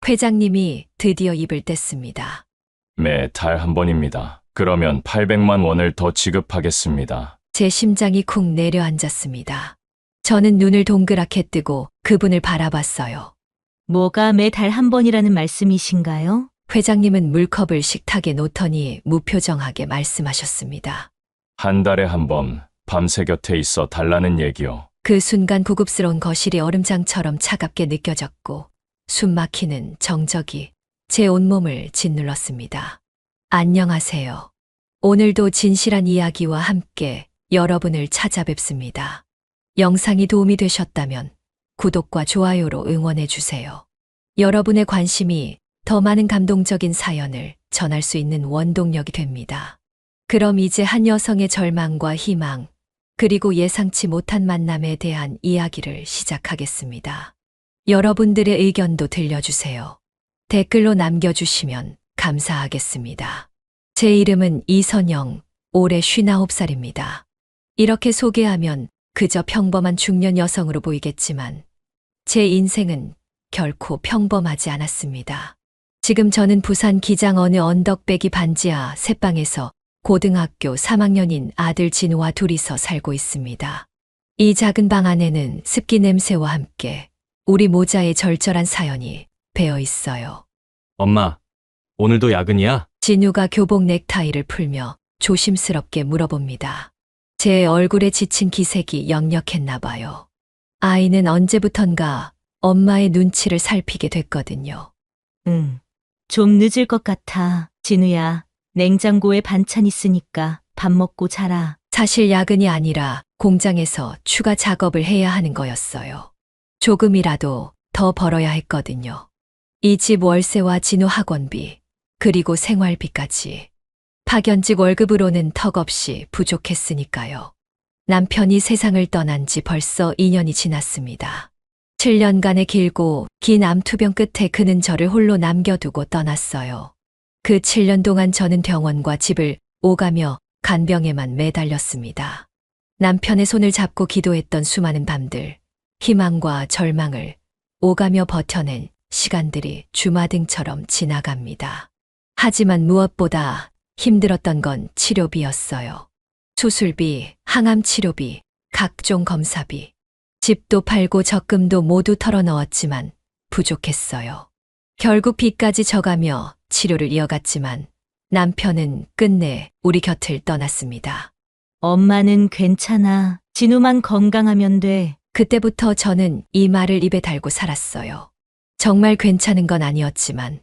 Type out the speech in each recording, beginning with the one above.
회장님이 드디어 입을 뗐습니다. 매달 한 번입니다. 그러면 800만 원을 더 지급하겠습니다. 제 심장이 쿵 내려앉았습니다. 저는 눈을 동그랗게 뜨고 그분을 바라봤어요. 뭐가 매달 한 번이라는 말씀이신가요? 회장님은 물컵을 식탁에 놓더니 무표정하게 말씀하셨습니다. 한 달에 한 번 밤새 곁에 있어 달라는 얘기요. 그 순간 고급스러운 거실이 얼음장처럼 차갑게 느껴졌고 숨 막히는 정적이 제 온몸을 짓눌렀습니다. 안녕하세요. 오늘도 진실한 이야기와 함께 여러분을 찾아뵙습니다. 영상이 도움이 되셨다면 구독과 좋아요로 응원해 주세요. 여러분의 관심이 더 많은 감동적인 사연을 전할 수 있는 원동력이 됩니다. 그럼 이제 한 여성의 절망과 희망, 그리고 예상치 못한 만남에 대한 이야기를 시작하겠습니다. 여러분들의 의견도 들려주세요. 댓글로 남겨주시면 감사하겠습니다. 제 이름은 이선영, 올해 59살입니다. 이렇게 소개하면 그저 평범한 중년 여성으로 보이겠지만 제 인생은 결코 평범하지 않았습니다. 지금 저는 부산 기장 어느 언덕배기 반지하 새방에서 고등학교 3학년인 아들 진우와 둘이서 살고 있습니다. 이 작은 방 안에는 습기 냄새와 함께 우리 모자의 절절한 사연이 배어 있어요. 엄마, 오늘도 야근이야? 진우가 교복 넥타이를 풀며 조심스럽게 물어봅니다. 제 얼굴에 지친 기색이 역력했나 봐요. 아이는 언제부턴가 엄마의 눈치를 살피게 됐거든요. 응. 좀 늦을 것 같아. 진우야, 냉장고에 반찬 있으니까 밥 먹고 자라. 사실 야근이 아니라 공장에서 추가 작업을 해야 하는 거였어요. 조금이라도 더 벌어야 했거든요. 이 집 월세와 진우 학원비, 그리고 생활비까지. 파견직 월급으로는 턱없이 부족했으니까요. 남편이 세상을 떠난 지 벌써 2년이 지났습니다. 7년간의 길고 긴 암투병 끝에 그는 저를 홀로 남겨두고 떠났어요. 그 7년 동안 저는 병원과 집을 오가며 간병에만 매달렸습니다. 남편의 손을 잡고 기도했던 수많은 밤들, 희망과 절망을 오가며 버텨낸 시간들이 주마등처럼 지나갑니다. 하지만 무엇보다 힘들었던 건 치료비였어요. 수술비, 항암치료비, 각종 검사비. 집도 팔고 적금도 모두 털어넣었지만 부족했어요. 결국 빚까지 져가며 치료를 이어갔지만 남편은 끝내 우리 곁을 떠났습니다. 엄마는 괜찮아. 진우만 건강하면 돼. 그때부터 저는 이 말을 입에 달고 살았어요. 정말 괜찮은 건 아니었지만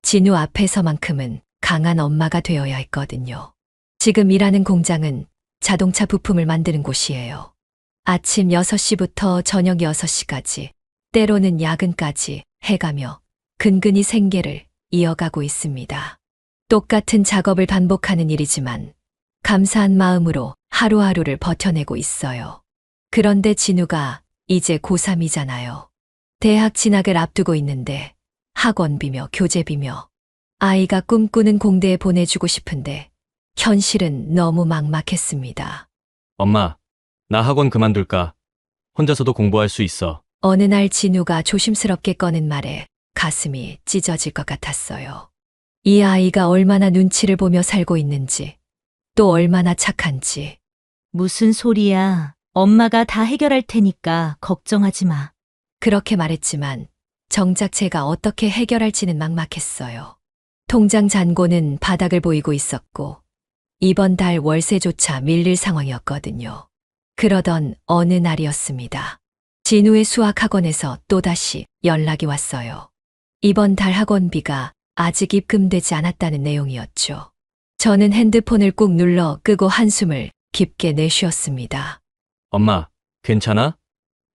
진우 앞에서만큼은 강한 엄마가 되어야 했거든요. 지금 일하는 공장은 자동차 부품을 만드는 곳이에요. 아침 6시부터 저녁 6시까지, 때로는 야근까지 해가며 근근히 생계를 이어가고 있습니다. 똑같은 작업을 반복하는 일이지만 감사한 마음으로 하루하루를 버텨내고 있어요. 그런데 진우가 이제 고3이잖아요. 대학 진학을 앞두고 있는데 학원비며 교재비며 아이가 꿈꾸는 공대에 보내주고 싶은데 현실은 너무 막막했습니다. 엄마, 나 학원 그만둘까? 혼자서도 공부할 수 있어. 어느 날 진우가 조심스럽게 꺼낸 말에 가슴이 찢어질 것 같았어요. 이 아이가 얼마나 눈치를 보며 살고 있는지, 또 얼마나 착한지. 무슨 소리야. 엄마가 다 해결할 테니까 걱정하지 마. 그렇게 말했지만 정작 제가 어떻게 해결할지는 막막했어요. 통장 잔고는 바닥을 보이고 있었고 이번 달 월세조차 밀릴 상황이었거든요. 그러던 어느 날이었습니다. 진우의 수학학원에서 또다시 연락이 왔어요. 이번 달 학원비가 아직 입금되지 않았다는 내용이었죠. 저는 핸드폰을 꾹 눌러 끄고 한숨을 깊게 내쉬었습니다. 엄마, 괜찮아?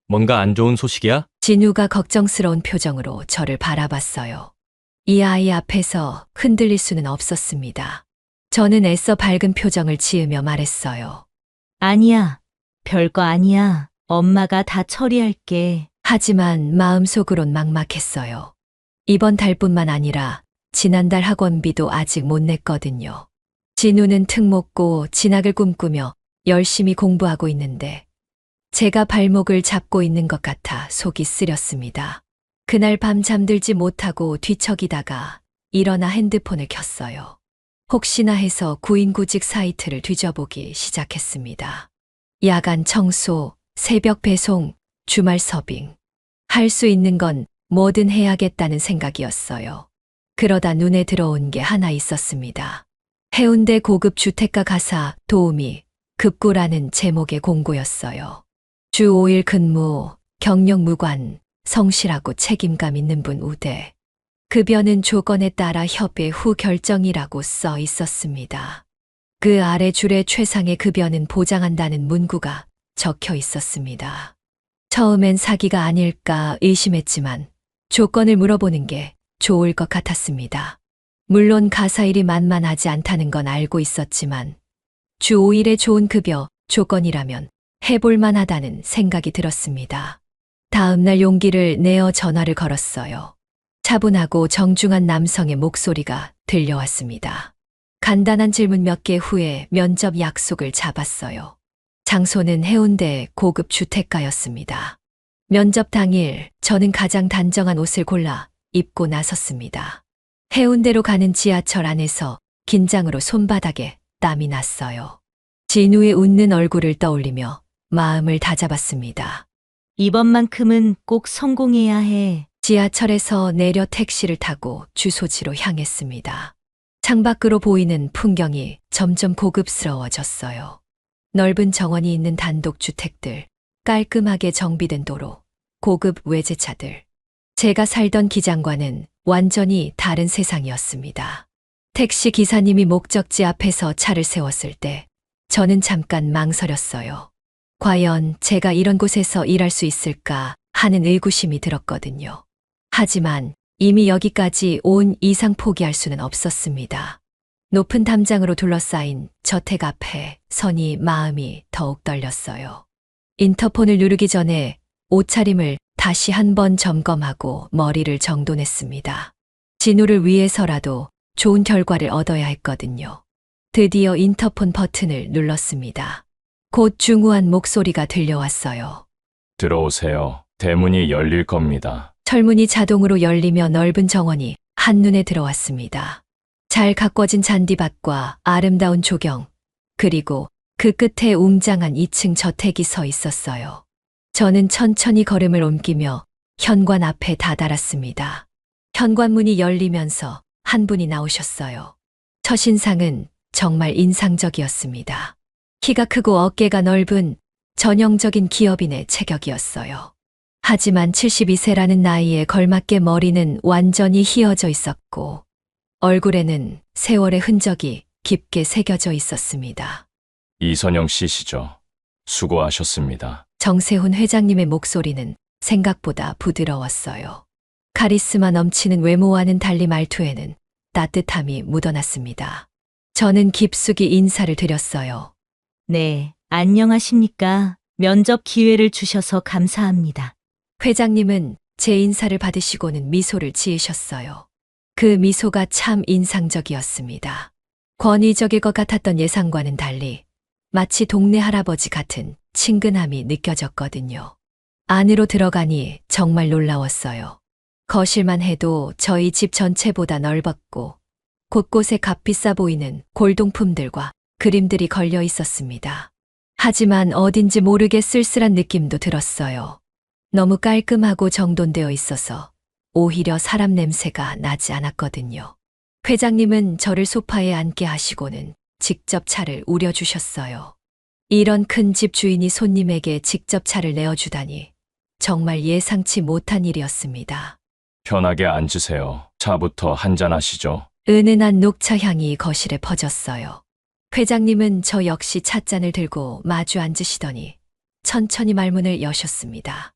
뭔가 안 좋은 소식이야? 진우가 걱정스러운 표정으로 저를 바라봤어요. 이 아이 앞에서 흔들릴 수는 없었습니다. 저는 애써 밝은 표정을 지으며 말했어요. 아니야. 별거 아니야. 엄마가 다 처리할게. 하지만 마음속으론 막막했어요. 이번 달뿐만 아니라 지난달 학원비도 아직 못 냈거든요. 진우는 특목고 진학을 꿈꾸며 열심히 공부하고 있는데 제가 발목을 잡고 있는 것 같아 속이 쓰렸습니다. 그날 밤 잠들지 못하고 뒤척이다가 일어나 핸드폰을 켰어요. 혹시나 해서 구인구직 사이트를 뒤져보기 시작했습니다. 야간 청소, 새벽 배송, 주말 서빙. 할 수 있는 건 뭐든 해야겠다는 생각이었어요. 그러다 눈에 들어온 게 하나 있었습니다. 해운대 고급 주택가 가사 도우미 급구라는 제목의 공고였어요. 주 5일 근무, 경력 무관, 성실하고 책임감 있는 분 우대. 급여는 조건에 따라 협의 후 결정이라고 써 있었습니다. 그 아래 줄에 최상의 급여는 보장한다는 문구가 적혀 있었습니다. 처음엔 사기가 아닐까 의심했지만 조건을 물어보는 게 좋을 것 같았습니다. 물론 가사일이 만만하지 않다는 건 알고 있었지만 주 5일의 좋은 급여 조건이라면 해볼 만하다는 생각이 들었습니다. 다음 날 용기를 내어 전화를 걸었어요. 차분하고 정중한 남성의 목소리가 들려왔습니다. 간단한 질문 몇 개 후에 면접 약속을 잡았어요. 장소는 해운대 고급 주택가였습니다. 면접 당일 저는 가장 단정한 옷을 골라 입고 나섰습니다. 해운대로 가는 지하철 안에서 긴장으로 손바닥에 땀이 났어요. 진우의 웃는 얼굴을 떠올리며 마음을 다잡았습니다. 이번만큼은 꼭 성공해야 해. 지하철에서 내려 택시를 타고 주소지로 향했습니다. 창밖으로 보이는 풍경이 점점 고급스러워졌어요. 넓은 정원이 있는 단독주택들, 깔끔하게 정비된 도로, 고급 외제차들. 제가 살던 기장과는 완전히 다른 세상이었습니다. 택시 기사님이 목적지 앞에서 차를 세웠을 때 저는 잠깐 망설였어요. 과연 제가 이런 곳에서 일할 수 있을까 하는 의구심이 들었거든요. 하지만 이미 여기까지 온 이상 포기할 수는 없었습니다. 높은 담장으로 둘러싸인 저택 앞에 서니 마음이 더욱 떨렸어요. 인터폰을 누르기 전에 옷차림을 다시 한번 점검하고 머리를 정돈했습니다. 진우를 위해서라도 좋은 결과를 얻어야 했거든요. 드디어 인터폰 버튼을 눌렀습니다. 곧 중후한 목소리가 들려왔어요. 들어오세요. 대문이 열릴 겁니다. 철문이 자동으로 열리며 넓은 정원이 한눈에 들어왔습니다. 잘 가꿔진 잔디밭과 아름다운 조경, 그리고 그 끝에 웅장한 2층 저택이 서 있었어요. 저는 천천히 걸음을 옮기며 현관 앞에 다다랐습니다. 현관문이 열리면서 한 분이 나오셨어요. 첫인상은 정말 인상적이었습니다. 키가 크고 어깨가 넓은 전형적인 기업인의 체격이었어요. 하지만 72세라는 나이에 걸맞게 머리는 완전히 휘어져 있었고 얼굴에는 세월의 흔적이 깊게 새겨져 있었습니다. 이선영 씨시죠? 수고하셨습니다. 정세훈 회장님의 목소리는 생각보다 부드러웠어요. 카리스마 넘치는 외모와는 달리 말투에는 따뜻함이 묻어났습니다. 저는 깊숙이 인사를 드렸어요. 네, 안녕하십니까. 면접 기회를 주셔서 감사합니다. 회장님은 제 인사를 받으시고는 미소를 지으셨어요. 그 미소가 참 인상적이었습니다. 권위적일 것 같았던 예상과는 달리 마치 동네 할아버지 같은 친근함이 느껴졌거든요. 안으로 들어가니 정말 놀라웠어요. 거실만 해도 저희 집 전체보다 넓었고 곳곳에 값비싸 보이는 골동품들과 그림들이 걸려 있었습니다. 하지만 어딘지 모르게 쓸쓸한 느낌도 들었어요. 너무 깔끔하고 정돈되어 있어서 오히려 사람 냄새가 나지 않았거든요. 회장님은 저를 소파에 앉게 하시고는 직접 차를 우려주셨어요. 이런 큰 집 주인이 손님에게 직접 차를 내어주다니 정말 예상치 못한 일이었습니다. 편하게 앉으세요. 차부터 한잔 하시죠. 은은한 녹차 향이 거실에 퍼졌어요. 회장님은 저 역시 찻잔을 들고 마주 앉으시더니 천천히 말문을 여셨습니다.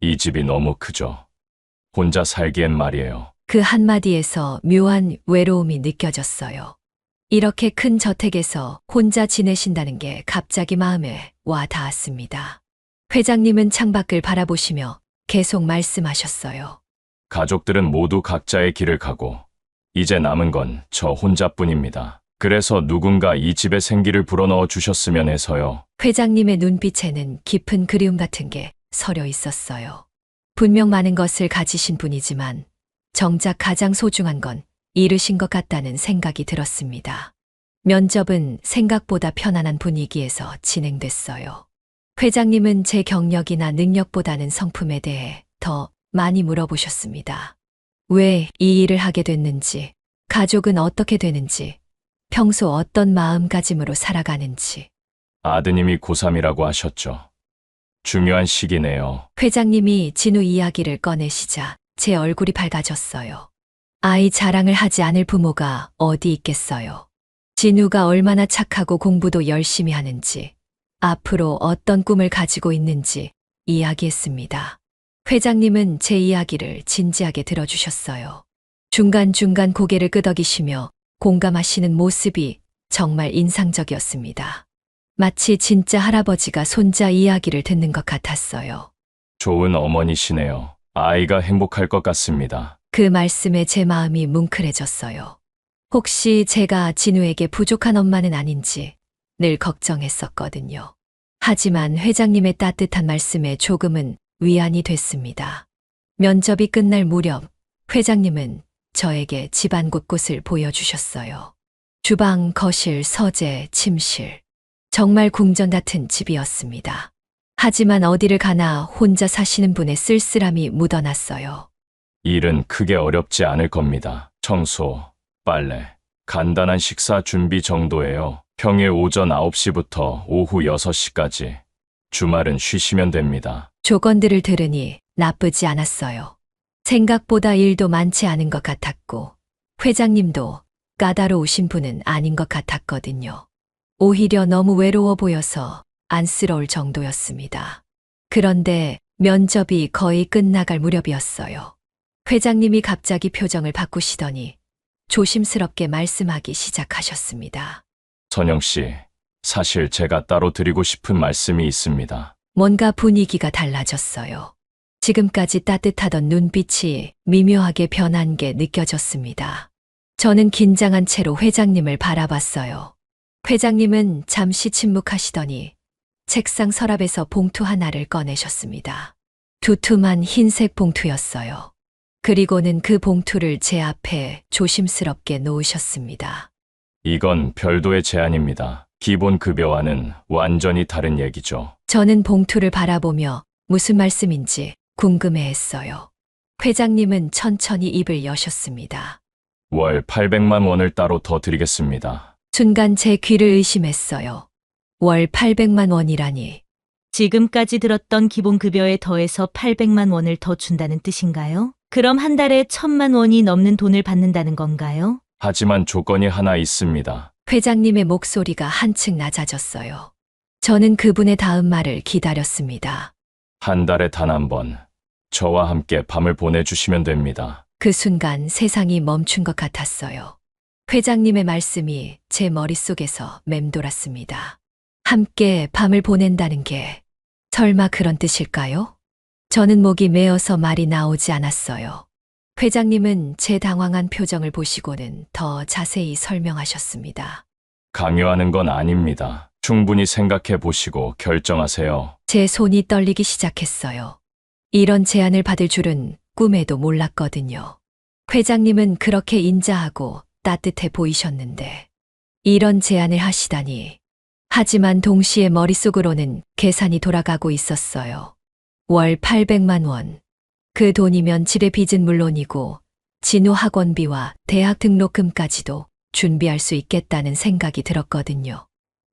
이 집이 너무 크죠. 혼자 살기엔 말이에요. 그 한마디에서 묘한 외로움이 느껴졌어요. 이렇게 큰 저택에서 혼자 지내신다는 게 갑자기 마음에 와 닿았습니다. 회장님은 창밖을 바라보시며 계속 말씀하셨어요. 가족들은 모두 각자의 길을 가고 이제 남은 건 저 혼자뿐입니다. 그래서 누군가 이 집에 생기를 불어넣어 주셨으면 해서요. 회장님의 눈빛에는 깊은 그리움 같은 게 서려 있었어요. 분명 많은 것을 가지신 분이지만 정작 가장 소중한 건 잃으신 것 같다는 생각이 들었습니다. 면접은 생각보다 편안한 분위기에서 진행됐어요. 회장님은 제 경력이나 능력보다는 성품에 대해 더 많이 물어보셨습니다. 왜 이 일을 하게 됐는지, 가족은 어떻게 되는지, 평소 어떤 마음가짐으로 살아가는지. 아드님이 고3이라고 하셨죠. 중요한 시기네요. 회장님이 진우 이야기를 꺼내시자 제 얼굴이 밝아졌어요. 아이 자랑을 하지 않을 부모가 어디 있겠어요. 진우가 얼마나 착하고 공부도 열심히 하는지, 앞으로 어떤 꿈을 가지고 있는지 이야기했습니다. 회장님은 제 이야기를 진지하게 들어주셨어요. 중간중간 고개를 끄덕이시며 공감하시는 모습이 정말 인상적이었습니다. 마치 진짜 할아버지가 손자 이야기를 듣는 것 같았어요. 좋은 어머니시네요. 아이가 행복할 것 같습니다. 그 말씀에 제 마음이 뭉클해졌어요. 혹시 제가 진우에게 부족한 엄마는 아닌지 늘 걱정했었거든요. 하지만 회장님의 따뜻한 말씀에 조금은 위안이 됐습니다. 면접이 끝날 무렵 회장님은 저에게 집안 곳곳을 보여주셨어요. 주방, 거실, 서재, 침실. 정말 궁전 같은 집이었습니다. 하지만 어디를 가나 혼자 사시는 분의 쓸쓸함이 묻어났어요. 일은 크게 어렵지 않을 겁니다. 청소, 빨래, 간단한 식사 준비 정도예요. 평일 오전 9시부터 오후 6시까지. 주말은 쉬시면 됩니다. 조건들을 들으니 나쁘지 않았어요. 생각보다 일도 많지 않은 것 같았고, 회장님도 까다로우신 분은 아닌 것 같았거든요. 오히려 너무 외로워 보여서 안쓰러울 정도였습니다. 그런데 면접이 거의 끝나갈 무렵이었어요. 회장님이 갑자기 표정을 바꾸시더니 조심스럽게 말씀하기 시작하셨습니다. 선영 씨, 사실 제가 따로 드리고 싶은 말씀이 있습니다. 뭔가 분위기가 달라졌어요. 지금까지 따뜻하던 눈빛이 미묘하게 변한 게 느껴졌습니다. 저는 긴장한 채로 회장님을 바라봤어요. 회장님은 잠시 침묵하시더니 책상 서랍에서 봉투 하나를 꺼내셨습니다. 두툼한 흰색 봉투였어요. 그리고는 그 봉투를 제 앞에 조심스럽게 놓으셨습니다. 이건 별도의 제안입니다. 기본 급여와는 완전히 다른 얘기죠. 저는 봉투를 바라보며 무슨 말씀인지 궁금해했어요. 회장님은 천천히 입을 여셨습니다. 월 800만 원을 따로 더 드리겠습니다. 순간 제 귀를 의심했어요. 월 800만 원이라니. 지금까지 들었던 기본급여에 더해서 800만 원을 더 준다는 뜻인가요? 그럼 한 달에 1000만 원이 넘는 돈을 받는다는 건가요? 하지만 조건이 하나 있습니다. 회장님의 목소리가 한층 낮아졌어요. 저는 그분의 다음 말을 기다렸습니다. 한 달에 단 한 번, 저와 함께 밤을 보내주시면 됩니다. 그 순간 세상이 멈춘 것 같았어요. 회장님의 말씀이 제 머릿속에서 맴돌았습니다. 함께 밤을 보낸다는 게 설마 그런 뜻일까요? 저는 목이 메어서 말이 나오지 않았어요. 회장님은 제 당황한 표정을 보시고는 더 자세히 설명하셨습니다. 강요하는 건 아닙니다. 충분히 생각해 보시고 결정하세요. 제 손이 떨리기 시작했어요. 이런 제안을 받을 줄은 꿈에도 몰랐거든요. 회장님은 그렇게 인자하고 따뜻해 보이셨는데 이런 제안을 하시다니. 하지만 동시에 머릿속으로는 계산이 돌아가고 있었어요. 월 800만 원. 그 돈이면 집의 빚은 물론이고 진우 학원비와 대학 등록금까지도 준비할 수 있겠다는 생각이 들었거든요.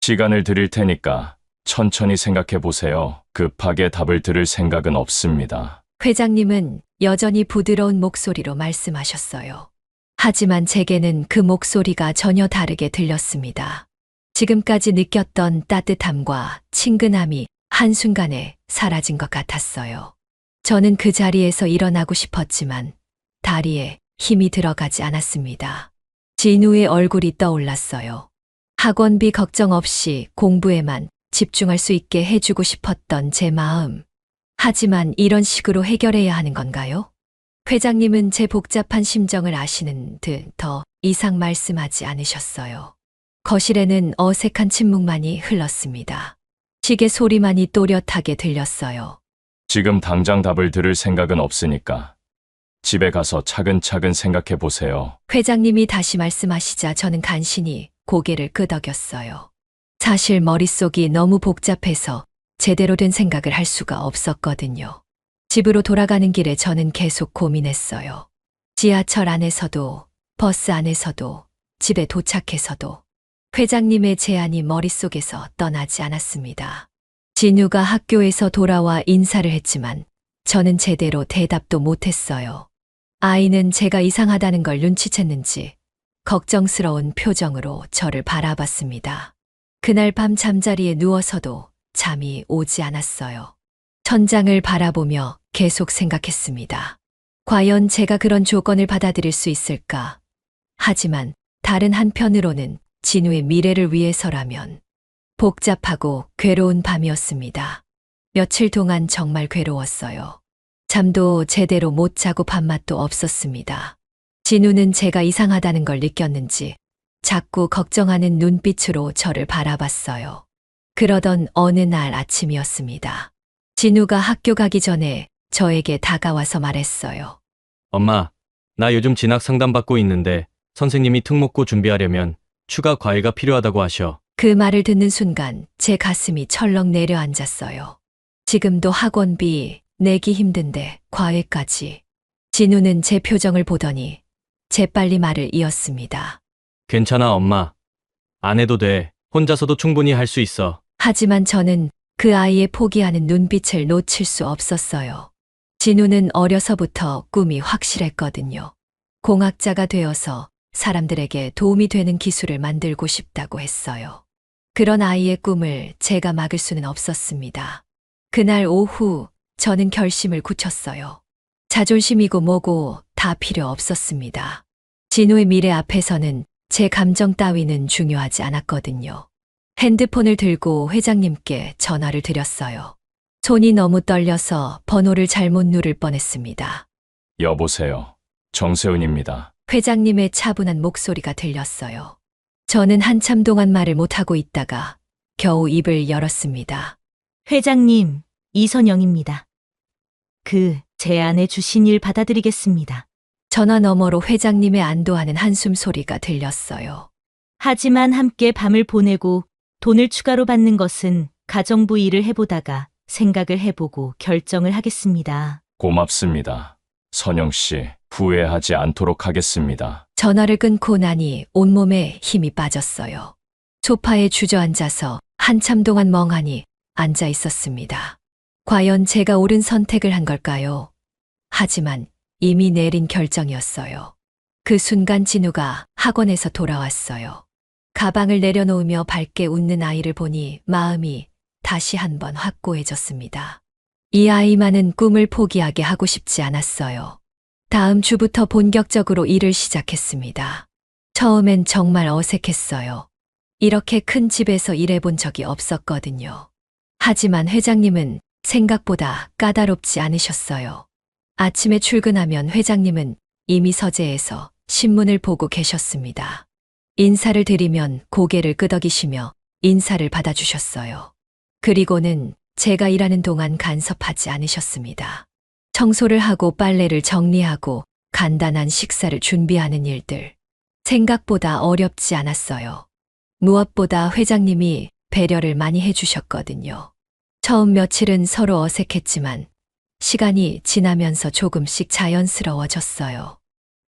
시간을 드릴 테니까 천천히 생각해 보세요. 급하게 답을 들을 생각은 없습니다. 회장님은 여전히 부드러운 목소리로 말씀하셨어요. 하지만 제게는 그 목소리가 전혀 다르게 들렸습니다. 지금까지 느꼈던 따뜻함과 친근함이 한순간에 사라진 것 같았어요. 저는 그 자리에서 일어나고 싶었지만 다리에 힘이 들어가지 않았습니다. 진우의 얼굴이 떠올랐어요. 학원비 걱정 없이 공부에만 집중할 수 있게 해주고 싶었던 제 마음. 하지만 이런 식으로 해결해야 하는 건가요? 회장님은 제 복잡한 심정을 아시는 듯 더 이상 말씀하지 않으셨어요. 거실에는 어색한 침묵만이 흘렀습니다. 시계 소리만이 또렷하게 들렸어요. 지금 당장 답을 들을 생각은 없으니까 집에 가서 차근차근 생각해 보세요. 회장님이 다시 말씀하시자 저는 간신히 고개를 끄덕였어요. 사실 머릿속이 너무 복잡해서 제대로 된 생각을 할 수가 없었거든요. 집으로 돌아가는 길에 저는 계속 고민했어요. 지하철 안에서도, 버스 안에서도, 집에 도착해서도 회장님의 제안이 머릿속에서 떠나지 않았습니다. 진우가 학교에서 돌아와 인사를 했지만 저는 제대로 대답도 못했어요. 아이는 제가 이상하다는 걸 눈치챘는지 걱정스러운 표정으로 저를 바라봤습니다. 그날 밤 잠자리에 누워서도 잠이 오지 않았어요. 천장을 바라보며 계속 생각했습니다. 과연 제가 그런 조건을 받아들일 수 있을까? 하지만 다른 한편으로는 진우의 미래를 위해서라면 복잡하고 괴로운 밤이었습니다. 며칠 동안 정말 괴로웠어요. 잠도 제대로 못 자고 밥맛도 없었습니다. 진우는 제가 이상하다는 걸 느꼈는지 자꾸 걱정하는 눈빛으로 저를 바라봤어요. 그러던 어느 날 아침이었습니다. 진우가 학교 가기 전에 저에게 다가와서 말했어요. 엄마, 나 요즘 진학 상담 받고 있는데 선생님이 특목고 준비하려면 추가 과외가 필요하다고 하셔. 그 말을 듣는 순간 제 가슴이 철렁 내려앉았어요. 지금도 학원비 내기 힘든데 과외까지. 진우는 제 표정을 보더니 재빨리 말을 이었습니다. 괜찮아, 엄마. 안 해도 돼. 혼자서도 충분히 할 수 있어. 하지만 저는 그 아이의 포기하는 눈빛을 놓칠 수 없었어요. 진우는 어려서부터 꿈이 확실했거든요. 공학자가 되어서 사람들에게 도움이 되는 기술을 만들고 싶다고 했어요. 그런 아이의 꿈을 제가 막을 수는 없었습니다. 그날 오후 저는 결심을 굳혔어요. 자존심이고 뭐고 다 필요 없었습니다. 진우의 미래 앞에서는 제 감정 따위는 중요하지 않았거든요. 핸드폰을 들고 회장님께 전화를 드렸어요. 손이 너무 떨려서 번호를 잘못 누를 뻔했습니다. 여보세요. 정세훈입니다. 회장님의 차분한 목소리가 들렸어요. 저는 한참 동안 말을 못하고 있다가 겨우 입을 열었습니다. 회장님, 이선영입니다. 제안해 주신 일 받아드리겠습니다. 전화 너머로 회장님의 안도하는 한숨 소리가 들렸어요. 하지만 함께 밤을 보내고 돈을 추가로 받는 것은 가정부 일을 해보다가 생각을 해보고 결정을 하겠습니다. 고맙습니다. 선영 씨, 후회하지 않도록 하겠습니다. 전화를 끊고 나니 온몸에 힘이 빠졌어요. 소파에 주저앉아서 한참 동안 멍하니 앉아 있었습니다. 과연 제가 옳은 선택을 한 걸까요? 하지만 이미 내린 결정이었어요. 그 순간 진우가 학원에서 돌아왔어요. 가방을 내려놓으며 밝게 웃는 아이를 보니 마음이 다시 한번 확고해졌습니다. 이 아이만은 꿈을 포기하게 하고 싶지 않았어요. 다음 주부터 본격적으로 일을 시작했습니다. 처음엔 정말 어색했어요. 이렇게 큰 집에서 일해본 적이 없었거든요. 하지만 회장님은 생각보다 까다롭지 않으셨어요. 아침에 출근하면 회장님은 이미 서재에서 신문을 보고 계셨습니다. 인사를 드리면 고개를 끄덕이시며 인사를 받아주셨어요. 그리고는 제가 일하는 동안 간섭하지 않으셨습니다. 청소를 하고 빨래를 정리하고 간단한 식사를 준비하는 일들. 생각보다 어렵지 않았어요. 무엇보다 회장님이 배려를 많이 해주셨거든요. 처음 며칠은 서로 어색했지만 시간이 지나면서 조금씩 자연스러워졌어요.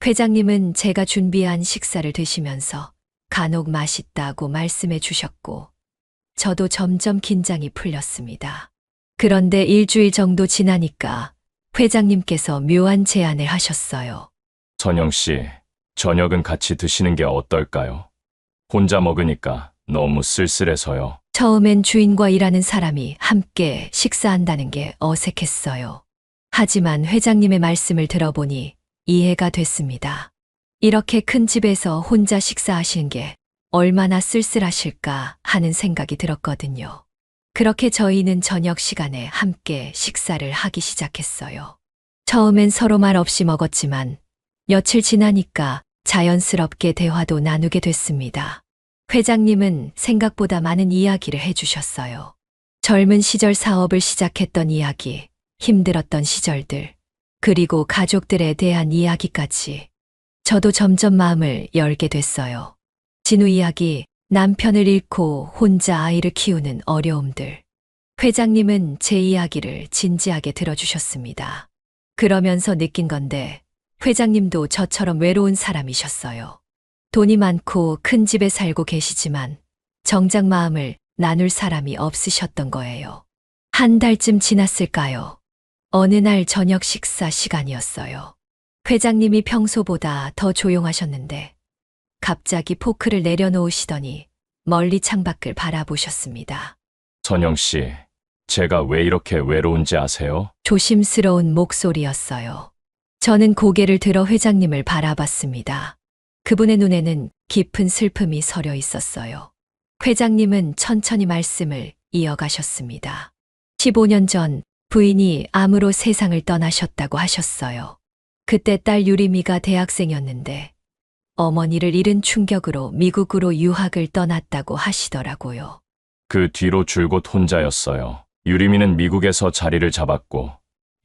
회장님은 제가 준비한 식사를 드시면서 간혹 맛있다고 말씀해 주셨고 저도 점점 긴장이 풀렸습니다. 그런데 일주일 정도 지나니까 회장님께서 묘한 제안을 하셨어요. 선영 씨, 저녁은 같이 드시는 게 어떨까요? 혼자 먹으니까 너무 쓸쓸해서요. 처음엔 주인과 일하는 사람이 함께 식사한다는 게 어색했어요. 하지만 회장님의 말씀을 들어보니 이해가 됐습니다. 이렇게 큰 집에서 혼자 식사하시는 게 얼마나 쓸쓸하실까 하는 생각이 들었거든요. 그렇게 저희는 저녁 시간에 함께 식사를 하기 시작했어요. 처음엔 서로 말 없이 먹었지만 며칠 지나니까 자연스럽게 대화도 나누게 됐습니다. 회장님은 생각보다 많은 이야기를 해주셨어요. 젊은 시절 사업을 시작했던 이야기, 힘들었던 시절들, 그리고 가족들에 대한 이야기까지. 저도 점점 마음을 열게 됐어요. 진우 이야기, 남편을 잃고 혼자 아이를 키우는 어려움들. 회장님은 제 이야기를 진지하게 들어주셨습니다. 그러면서 느낀 건데, 회장님도 저처럼 외로운 사람이셨어요. 돈이 많고 큰 집에 살고 계시지만, 정작 마음을 나눌 사람이 없으셨던 거예요. 한 달쯤 지났을까요? 어느 날 저녁 식사 시간이었어요. 회장님이 평소보다 더 조용하셨는데 갑자기 포크를 내려놓으시더니 멀리 창밖을 바라보셨습니다. 선영 씨, 제가 왜 이렇게 외로운지 아세요? 조심스러운 목소리였어요. 저는 고개를 들어 회장님을 바라봤습니다. 그분의 눈에는 깊은 슬픔이 서려 있었어요. 회장님은 천천히 말씀을 이어가셨습니다. 15년 전 부인이 암으로 세상을 떠나셨다고 하셨어요. 그때 딸 유리미가 대학생이었는데 어머니를 잃은 충격으로 미국으로 유학을 떠났다고 하시더라고요. 그 뒤로 줄곧 혼자였어요. 유리미는 미국에서 자리를 잡았고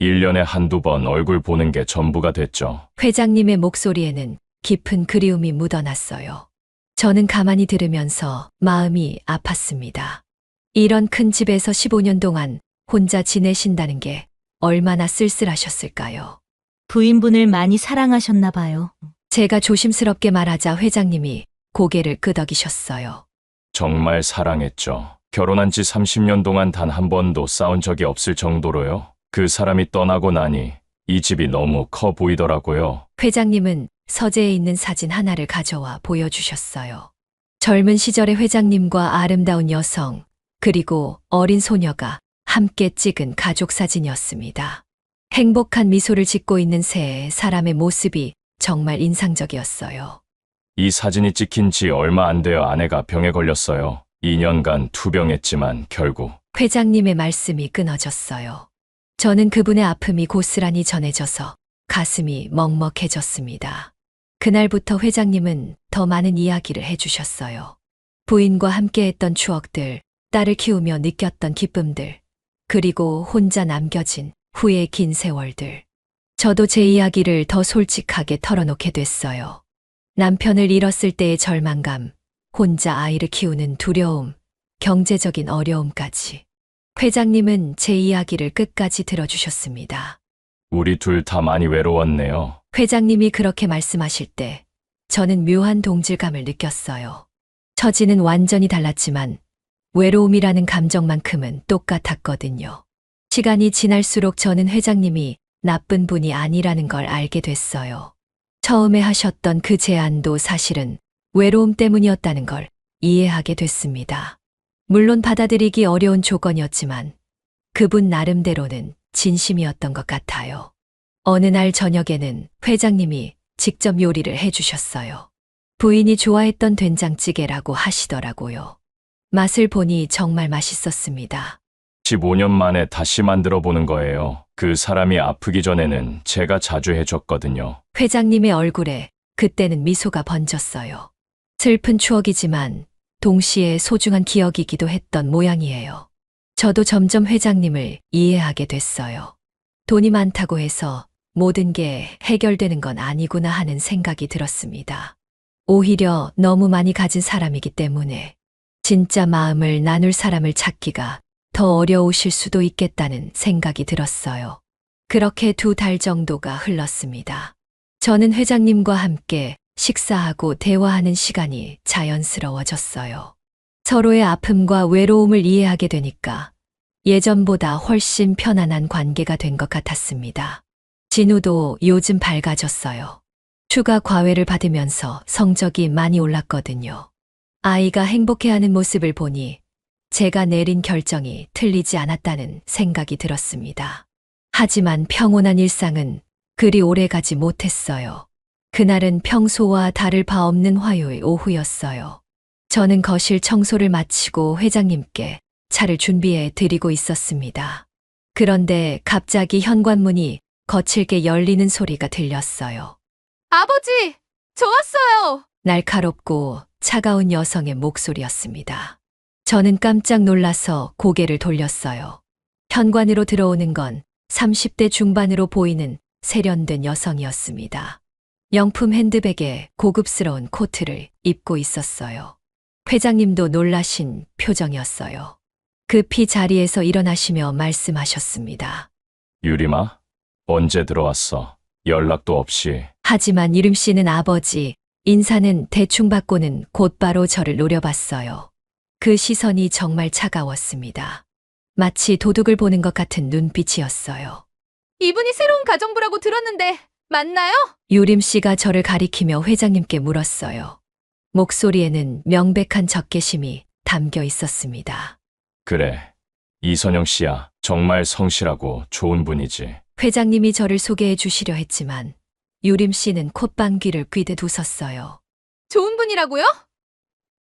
1년에 한두 번 얼굴 보는 게 전부가 됐죠. 회장님의 목소리에는 깊은 그리움이 묻어났어요. 저는 가만히 들으면서 마음이 아팠습니다. 이런 큰 집에서 15년 동안 혼자 지내신다는 게 얼마나 쓸쓸하셨을까요? 부인분을 많이 사랑하셨나 봐요. 제가 조심스럽게 말하자 회장님이 고개를 끄덕이셨어요. 정말 사랑했죠. 결혼한 지 30년 동안 단 한 번도 싸운 적이 없을 정도로요. 그 사람이 떠나고 나니 이 집이 너무 커 보이더라고요. 회장님은 서재에 있는 사진 하나를 가져와 보여주셨어요. 젊은 시절의 회장님과 아름다운 여성, 그리고 어린 소녀가 함께 찍은 가족 사진이었습니다. 행복한 미소를 짓고 있는 세 사람의 모습이 정말 인상적이었어요. 이 사진이 찍힌 지 얼마 안 되어 아내가 병에 걸렸어요. 2년간 투병했지만 결국 회장님의 말씀이 끊어졌어요. 저는 그분의 아픔이 고스란히 전해져서 가슴이 먹먹해졌습니다. 그날부터 회장님은 더 많은 이야기를 해주셨어요. 부인과 함께했던 추억들, 딸을 키우며 느꼈던 기쁨들, 그리고 혼자 남겨진 후의 긴 세월들. 저도 제 이야기를 더 솔직하게 털어놓게 됐어요. 남편을 잃었을 때의 절망감, 혼자 아이를 키우는 두려움, 경제적인 어려움까지. 회장님은 제 이야기를 끝까지 들어주셨습니다. 우리 둘 다 많이 외로웠네요. 회장님이 그렇게 말씀하실 때 저는 묘한 동질감을 느꼈어요. 처지는 완전히 달랐지만 외로움이라는 감정만큼은 똑같았거든요. 시간이 지날수록 저는 회장님이 나쁜 분이 아니라는 걸 알게 됐어요. 처음에 하셨던 그 제안도 사실은 외로움 때문이었다는 걸 이해하게 됐습니다. 물론 받아들이기 어려운 조건이었지만 그분 나름대로는 진심이었던 것 같아요. 어느 날 저녁에는 회장님이 직접 요리를 해주셨어요. 부인이 좋아했던 된장찌개라고 하시더라고요. 맛을 보니 정말 맛있었습니다. 15년 만에 다시 만들어 보는 거예요. 그 사람이 아프기 전에는 제가 자주 해줬거든요. 회장님의 얼굴에 그때는 미소가 번졌어요. 슬픈 추억이지만 동시에 소중한 기억이기도 했던 모양이에요. 저도 점점 회장님을 이해하게 됐어요. 돈이 많다고 해서 모든 게 해결되는 건 아니구나 하는 생각이 들었습니다. 오히려 너무 많이 가진 사람이기 때문에 진짜 마음을 나눌 사람을 찾기가 더 어려우실 수도 있겠다는 생각이 들었어요. 그렇게 2달 정도가 흘렀습니다. 저는 회장님과 함께 식사하고 대화하는 시간이 자연스러워졌어요. 서로의 아픔과 외로움을 이해하게 되니까 예전보다 훨씬 편안한 관계가 된 것 같았습니다. 진우도 요즘 밝아졌어요. 휴가 과외를 받으면서 성적이 많이 올랐거든요. 아이가 행복해하는 모습을 보니 제가 내린 결정이 틀리지 않았다는 생각이 들었습니다. 하지만 평온한 일상은 그리 오래가지 못했어요. 그날은 평소와 다를 바 없는 화요일 오후였어요. 저는 거실 청소를 마치고 회장님께 차를 준비해 드리고 있었습니다. 그런데 갑자기 현관문이 거칠게 열리는 소리가 들렸어요. 아버지, 저 왔어요. 날카롭고 차가운 여성의 목소리였습니다. 저는 깜짝 놀라서 고개를 돌렸어요. 현관으로 들어오는 건 30대 중반으로 보이는 세련된 여성이었습니다. 명품 핸드백에 고급스러운 코트를 입고 있었어요. 회장님도 놀라신 표정이었어요. 급히 자리에서 일어나시며 말씀하셨습니다. 유림아, 언제 들어왔어? 연락도 없이. 하지만 유림 씨는 아버지, 인사는 대충 받고는 곧바로 저를 노려봤어요. 그 시선이 정말 차가웠습니다. 마치 도둑을 보는 것 같은 눈빛이었어요. 이분이 새로운 가정부라고 들었는데 맞나요? 유림 씨가 저를 가리키며 회장님께 물었어요. 목소리에는 명백한 적개심이 담겨 있었습니다. 그래. 이선영 씨야. 정말 성실하고 좋은 분이지. 회장님이 저를 소개해 주시려 했지만 유림 씨는 콧방귀를 뀌듯 웃었어요. 좋은 분이라고요?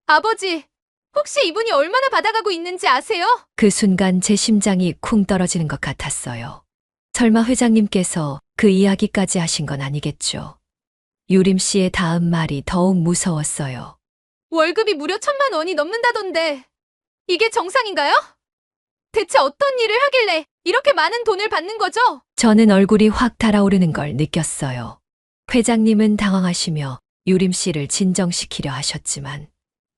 아버지, 혹시 이분이 얼마나 받아가고 있는지 아세요? 그 순간 제 심장이 쿵 떨어지는 것 같았어요. 설마 회장님께서 그 이야기까지 하신 건 아니겠죠. 유림 씨의 다음 말이 더욱 무서웠어요. 월급이 무려 1,000만 원이 넘는다던데 이게 정상인가요? 대체 어떤 일을 하길래 이렇게 많은 돈을 받는 거죠? 저는 얼굴이 확 달아오르는 걸 느꼈어요. 회장님은 당황하시며 유림 씨를 진정시키려 하셨지만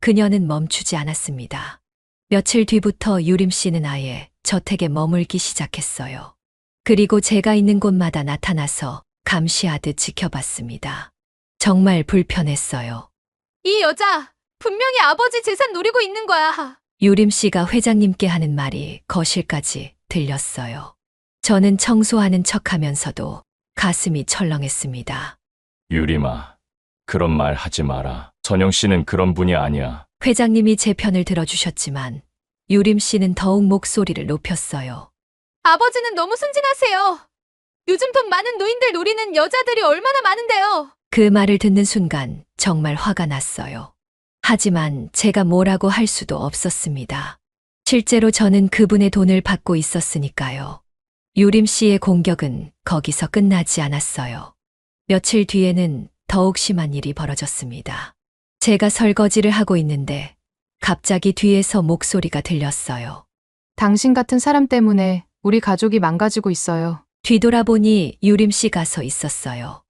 그녀는 멈추지 않았습니다. 며칠 뒤부터 유림 씨는 아예 저택에 머물기 시작했어요. 그리고 제가 있는 곳마다 나타나서 감시하듯 지켜봤습니다. 정말 불편했어요. 이 여자 분명히 아버지 재산 노리고 있는 거야. 유림 씨가 회장님께 하는 말이 거실까지 들렸어요. 저는 청소하는 척하면서도 가슴이 철렁했습니다. 유림아, 그런 말 하지 마라. 선영 씨는 그런 분이 아니야. 회장님이 제 편을 들어주셨지만 유림 씨는 더욱 목소리를 높였어요. 아버지는 너무 순진하세요. 요즘 돈 많은 노인들 노리는 여자들이 얼마나 많은데요. 그 말을 듣는 순간 정말 화가 났어요. 하지만 제가 뭐라고 할 수도 없었습니다. 실제로 저는 그분의 돈을 받고 있었으니까요. 유림 씨의 공격은 거기서 끝나지 않았어요. 며칠 뒤에는 더욱 심한 일이 벌어졌습니다. 제가 설거지를 하고 있는데 갑자기 뒤에서 목소리가 들렸어요. 당신 같은 사람 때문에 우리 가족이 망가지고 있어요. 뒤돌아보니 유림 씨가 서 있었어요.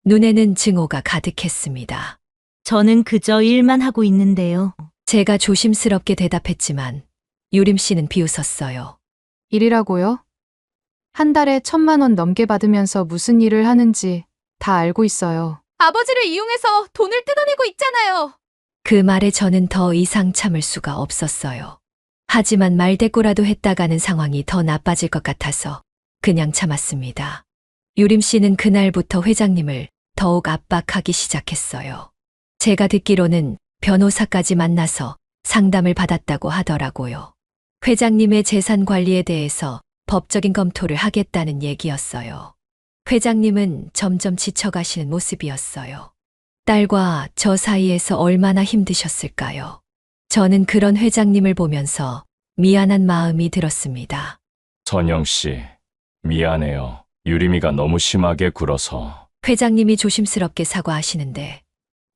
눈에는 증오가 가득했습니다. 저는 그저 일만 하고 있는데요. 제가 조심스럽게 대답했지만 유림 씨는 비웃었어요. 일이라고요? 한 달에 1,000만 원 넘게 받으면서 무슨 일을 하는지 다 알고 있어요. 아버지를 이용해서 돈을 뜯어내고 있잖아요. 그 말에 저는 더 이상 참을 수가 없었어요. 하지만 말대꾸라도 했다가는 상황이 더 나빠질 것 같아서 그냥 참았습니다. 유림 씨는 그날부터 회장님을 더욱 압박하기 시작했어요. 제가 듣기로는 변호사까지 만나서 상담을 받았다고 하더라고요. 회장님의 재산 관리에 대해서 법적인 검토를 하겠다는 얘기였어요. 회장님은 점점 지쳐가시는 모습이었어요. 딸과 저 사이에서 얼마나 힘드셨을까요? 저는 그런 회장님을 보면서 미안한 마음이 들었습니다. 선영 씨, 미안해요. 유림이가 너무 심하게 굴어서. 회장님이 조심스럽게 사과하시는데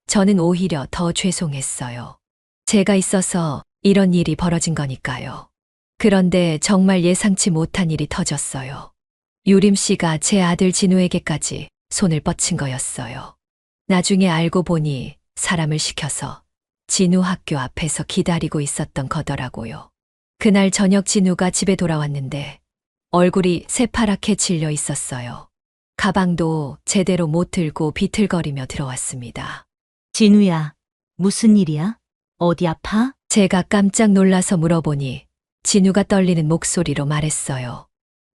저는 오히려 더 죄송했어요. 제가 있어서 이런 일이 벌어진 거니까요. 그런데 정말 예상치 못한 일이 터졌어요. 유림 씨가 제 아들 진우에게까지 손을 뻗친 거였어요. 나중에 알고 보니 사람을 시켜서 진우 학교 앞에서 기다리고 있었던 거더라고요. 그날 저녁 진우가 집에 돌아왔는데 얼굴이 새파랗게 질려 있었어요. 가방도 제대로 못 들고 비틀거리며 들어왔습니다. 진우야, 무슨 일이야? 어디 아파? 제가 깜짝 놀라서 물어보니 진우가 떨리는 목소리로 말했어요.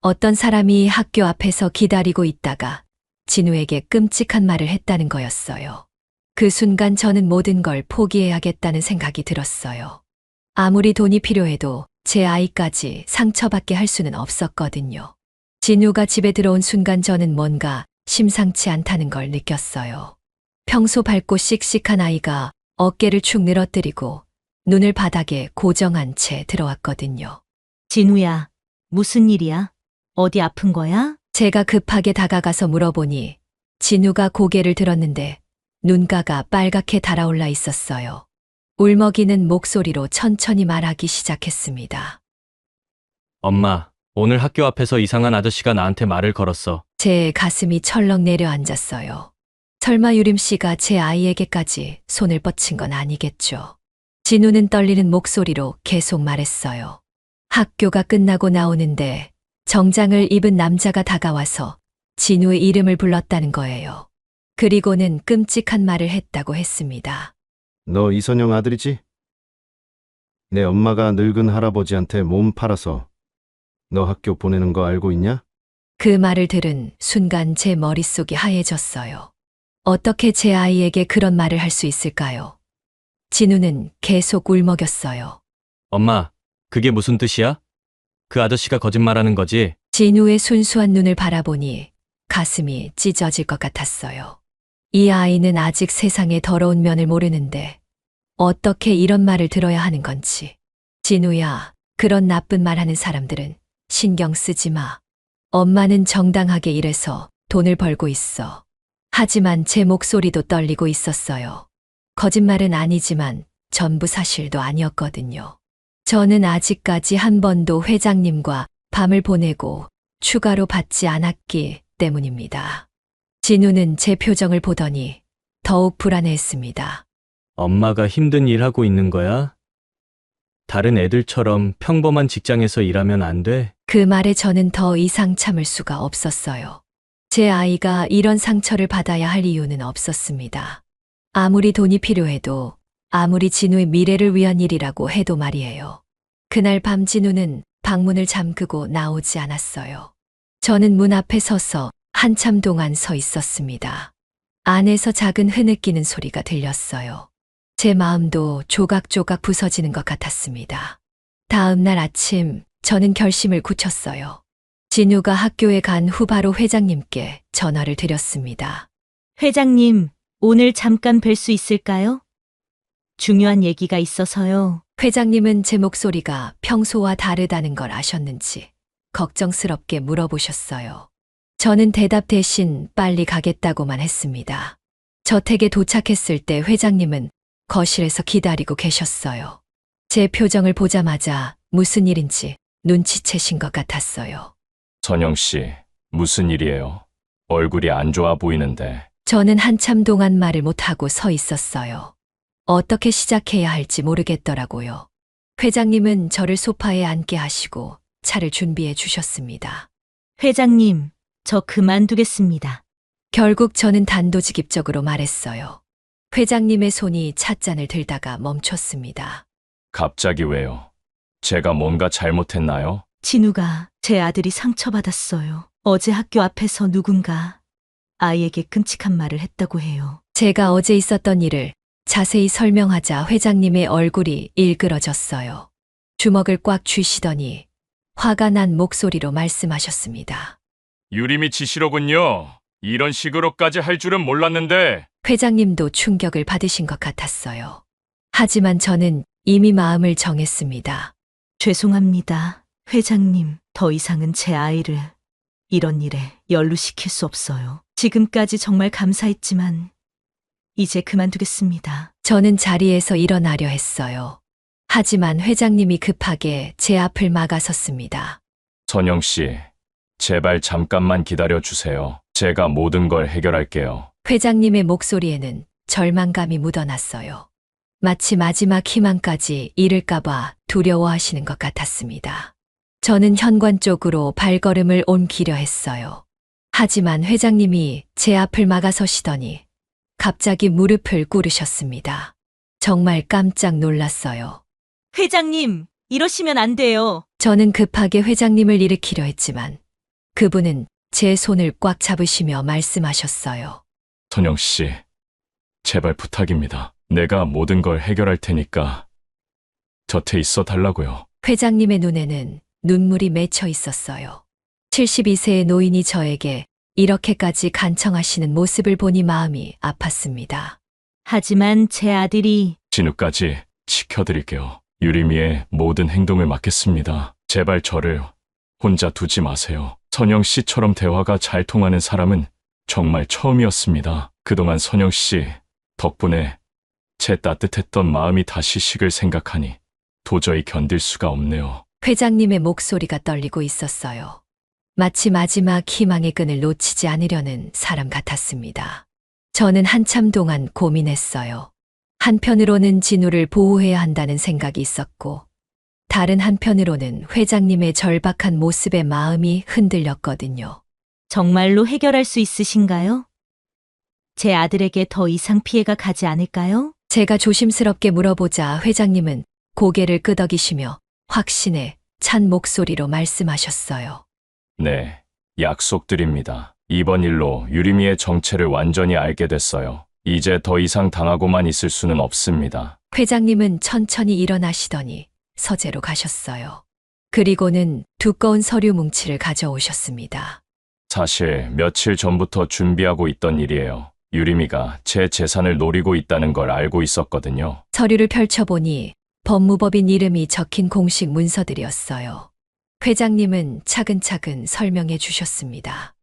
어떤 사람이 학교 앞에서 기다리고 있다가 진우에게 끔찍한 말을 했다는 거였어요. 그 순간 저는 모든 걸 포기해야겠다는 생각이 들었어요. 아무리 돈이 필요해도 제 아이까지 상처받게 할 수는 없었거든요. 진우가 집에 들어온 순간 저는 뭔가 심상치 않다는 걸 느꼈어요. 평소 밝고 씩씩한 아이가 어깨를 축 늘어뜨리고 눈을 바닥에 고정한 채 들어왔거든요. 진우야, 무슨 일이야? 어디 아픈 거야? 제가 급하게 다가가서 물어보니 진우가 고개를 들었는데 눈가가 빨갛게 달아올라 있었어요. 울먹이는 목소리로 천천히 말하기 시작했습니다. 엄마, 오늘 학교 앞에서 이상한 아저씨가 나한테 말을 걸었어. 제 가슴이 철렁 내려앉았어요. 설마 유림 씨가 제 아이에게까지 손을 뻗친 건 아니겠죠. 진우는 떨리는 목소리로 계속 말했어요. 학교가 끝나고 나오는데 정장을 입은 남자가 다가와서 진우의 이름을 불렀다는 거예요. 그리고는 끔찍한 말을 했다고 했습니다. 너 이선영 아들이지? 내 엄마가 늙은 할아버지한테 몸 팔아서 너 학교 보내는 거 알고 있냐? 그 말을 들은 순간 제 머릿속이 하얘졌어요. 어떻게 제 아이에게 그런 말을 할 수 있을까요? 진우는 계속 울먹였어요. 엄마, 그게 무슨 뜻이야? 그 아저씨가 거짓말하는 거지? 진우의 순수한 눈을 바라보니 가슴이 찢어질 것 같았어요. 이 아이는 아직 세상의 더러운 면을 모르는데 어떻게 이런 말을 들어야 하는 건지. 진우야, 그런 나쁜 말 하는 사람들은 신경 쓰지 마. 엄마는 정당하게 일해서 돈을 벌고 있어. 하지만 제 목소리도 떨리고 있었어요. 거짓말은 아니지만 전부 사실도 아니었거든요. 저는 아직까지 한 번도 회장님과 밤을 보내고 추가로 받지 않았기 때문입니다. 진우는 제 표정을 보더니 더욱 불안해했습니다. 엄마가 힘든 일 하고 있는 거야? 다른 애들처럼 평범한 직장에서 일하면 안 돼? 그 말에 저는 더 이상 참을 수가 없었어요. 제 아이가 이런 상처를 받아야 할 이유는 없었습니다. 아무리 돈이 필요해도, 아무리 진우의 미래를 위한 일이라고 해도 말이에요. 그날 밤 진우는 방문을 잠그고 나오지 않았어요. 저는 문 앞에 서서 한참 동안 서 있었습니다. 안에서 작은 흐느끼는 소리가 들렸어요. 제 마음도 조각조각 부서지는 것 같았습니다. 다음 날 아침 저는 결심을 굳혔어요. 진우가 학교에 간 후 바로 회장님께 전화를 드렸습니다. 회장님, 오늘 잠깐 뵐 수 있을까요? 중요한 얘기가 있어서요. 회장님은 제 목소리가 평소와 다르다는 걸 아셨는지 걱정스럽게 물어보셨어요. 저는 대답 대신 빨리 가겠다고만 했습니다. 저택에 도착했을 때 회장님은 거실에서 기다리고 계셨어요. 제 표정을 보자마자 무슨 일인지 눈치채신 것 같았어요. 선영 씨, 무슨 일이에요? 얼굴이 안 좋아 보이는데. 저는 한참 동안 말을 못하고 서 있었어요. 어떻게 시작해야 할지 모르겠더라고요. 회장님은 저를 소파에 앉게 하시고 차를 준비해 주셨습니다. 회장님, 저 그만두겠습니다. 결국 저는 단도직입적으로 말했어요. 회장님의 손이 찻잔을 들다가 멈췄습니다. 갑자기 왜요? 제가 뭔가 잘못했나요? 진우가 제 아들이 상처받았어요. 어제 학교 앞에서 누군가 아이에게 끔찍한 말을 했다고 해요. 제가 어제 있었던 일을 자세히 설명하자 회장님의 얼굴이 일그러졌어요. 주먹을 꽉 쥐시더니 화가 난 목소리로 말씀하셨습니다. 유림이 지시로군요. 이런 식으로까지 할 줄은 몰랐는데. 회장님도 충격을 받으신 것 같았어요. 하지만 저는 이미 마음을 정했습니다. 죄송합니다. 회장님, 더 이상은 제 아이를 이런 일에 연루시킬 수 없어요. 지금까지 정말 감사했지만 이제 그만두겠습니다. 저는 자리에서 일어나려 했어요. 하지만 회장님이 급하게 제 앞을 막아섰습니다. 선영 씨, 제발 잠깐만 기다려 주세요. 제가 모든 걸 해결할게요. 회장님의 목소리에는 절망감이 묻어났어요. 마치 마지막 희망까지 잃을까봐 두려워하시는 것 같았습니다. 저는 현관 쪽으로 발걸음을 옮기려 했어요. 하지만 회장님이 제 앞을 막아서시더니 갑자기 무릎을 꿇으셨습니다. 정말 깜짝 놀랐어요. 회장님, 이러시면 안 돼요. 저는 급하게 회장님을 일으키려 했지만 그분은 제 손을 꽉 잡으시며 말씀하셨어요. 선영 씨, 제발 부탁입니다. 내가 모든 걸 해결할 테니까 곁에 있어 달라고요. 회장님의 눈에는 눈물이 맺혀 있었어요. 72세의 노인이 저에게 이렇게까지 간청하시는 모습을 보니 마음이 아팠습니다. 하지만 제 아들이 진우까지 지켜드릴게요. 유림이의 모든 행동을 맡겠습니다. 제발 저를 혼자 두지 마세요. 선영 씨처럼 대화가 잘 통하는 사람은 정말 처음이었습니다. 그동안 선영 씨 덕분에 제 따뜻했던 마음이 다시 식을 생각하니 도저히 견딜 수가 없네요. 회장님의 목소리가 떨리고 있었어요. 마치 마지막 희망의 끈을 놓치지 않으려는 사람 같았습니다. 저는 한참 동안 고민했어요. 한편으로는 진우를 보호해야 한다는 생각이 있었고, 다른 한편으로는 회장님의 절박한 모습에 마음이 흔들렸거든요. 정말로 해결할 수 있으신가요? 제 아들에게 더 이상 피해가 가지 않을까요? 제가 조심스럽게 물어보자 회장님은 고개를 끄덕이시며 확신에 찬 목소리로 말씀하셨어요. 네, 약속드립니다. 이번 일로 유림이의 정체를 완전히 알게 됐어요. 이제 더 이상 당하고만 있을 수는 없습니다. 회장님은 천천히 일어나시더니 서재로 가셨어요. 그리고는 두꺼운 서류 뭉치를 가져오셨습니다. 사실 며칠 전부터 준비하고 있던 일이에요. 유림이가 제 재산을 노리고 있다는 걸 알고 있었거든요. 서류를 펼쳐보니 법무법인 이름이 적힌 공식 문서들이었어요. 회장님은 차근차근 설명해 주셨습니다.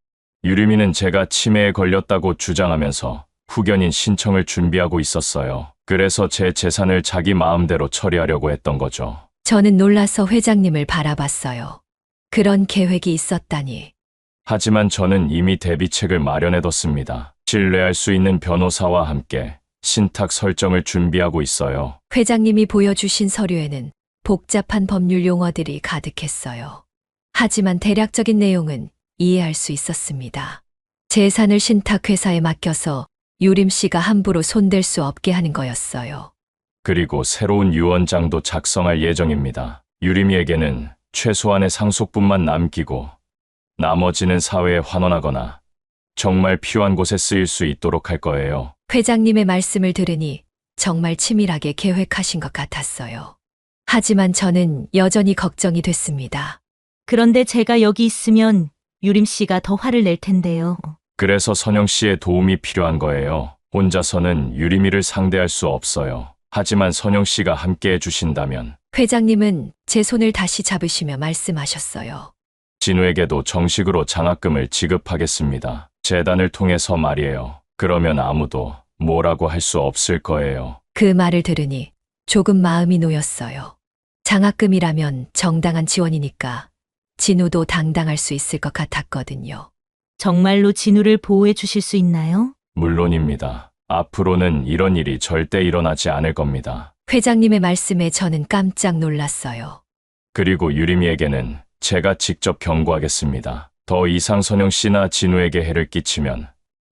유림이는 제가 치매에 걸렸다고 주장하면서 후견인 신청을 준비하고 있었어요. 그래서 제 재산을 자기 마음대로 처리하려고 했던 거죠. 저는 놀라서 회장님을 바라봤어요. 그런 계획이 있었다니. 하지만 저는 이미 대비책을 마련해뒀습니다. 신뢰할 수 있는 변호사와 함께 신탁 설정을 준비하고 있어요. 회장님이 보여주신 서류에는 복잡한 법률 용어들이 가득했어요. 하지만 대략적인 내용은 이해할 수 있었습니다. 재산을 신탁회사에 맡겨서 유림 씨가 함부로 손댈 수 없게 하는 거였어요. 그리고 새로운 유언장도 작성할 예정입니다. 유림이에게는 최소한의 상속분만 남기고 나머지는 사회에 환원하거나 정말 필요한 곳에 쓰일 수 있도록 할 거예요. 회장님의 말씀을 들으니 정말 치밀하게 계획하신 것 같았어요. 하지만 저는 여전히 걱정이 됐습니다. 그런데 제가 여기 있으면 유림 씨가 더 화를 낼 텐데요. 그래서 선영 씨의 도움이 필요한 거예요. 혼자서는 유림이를 상대할 수 없어요. 하지만 선영 씨가 함께 해주신다면 회장님은 제 손을 다시 잡으시며 말씀하셨어요. 진우에게도 정식으로 장학금을 지급하겠습니다. 재단을 통해서 말이에요. 그러면 아무도 뭐라고 할 수 없을 거예요. 그 말을 들으니 조금 마음이 놓였어요. 장학금이라면 정당한 지원이니까 진우도 당당할 수 있을 것 같았거든요. 정말로 진우를 보호해 주실 수 있나요? 물론입니다. 앞으로는 이런 일이 절대 일어나지 않을 겁니다. 회장님의 말씀에 저는 깜짝 놀랐어요. 그리고 유림이에게는 제가 직접 경고하겠습니다. 더 이상 선영 씨나 진우에게 해를 끼치면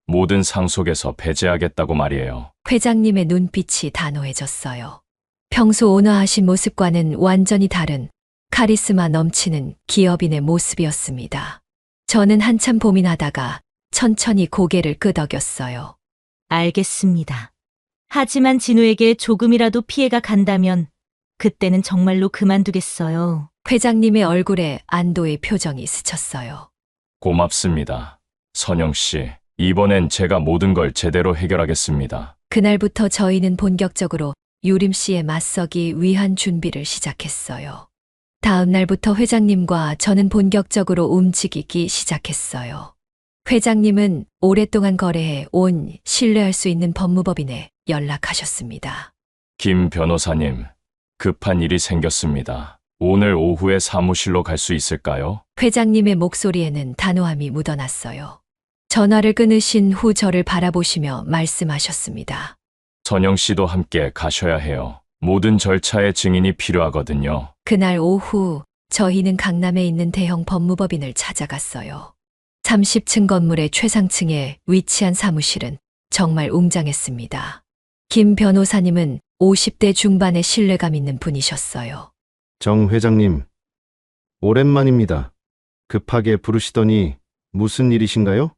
모든 상속에서 배제하겠다고 말이에요. 회장님의 눈빛이 단호해졌어요. 평소 온화하신 모습과는 완전히 다른 카리스마 넘치는 기업인의 모습이었습니다. 저는 한참 고민하다가 천천히 고개를 끄덕였어요. 알겠습니다. 하지만 진우에게 조금이라도 피해가 간다면 그때는 정말로 그만두겠어요. 회장님의 얼굴에 안도의 표정이 스쳤어요. 고맙습니다. 선영 씨, 이번엔 제가 모든 걸 제대로 해결하겠습니다. 그날부터 저희는 본격적으로 유림 씨에 맞서기 위한 준비를 시작했어요. 다음 날부터 회장님과 저는 본격적으로 움직이기 시작했어요. 회장님은 오랫동안 거래해 온 신뢰할 수 있는 법무법인에 연락하셨습니다. 김 변호사님, 급한 일이 생겼습니다. 오늘 오후에 사무실로 갈 수 있을까요? 회장님의 목소리에는 단호함이 묻어났어요. 전화를 끊으신 후 저를 바라보시며 말씀하셨습니다. 선영 씨도 함께 가셔야 해요. 모든 절차에 증인이 필요하거든요. 그날 오후 저희는 강남에 있는 대형 법무법인을 찾아갔어요. 30층 건물의 최상층에 위치한 사무실은 정말 웅장했습니다. 김 변호사님은 50대 중반의 신뢰감 있는 분이셨어요. 정 회장님, 오랜만입니다. 급하게 부르시더니 무슨 일이신가요?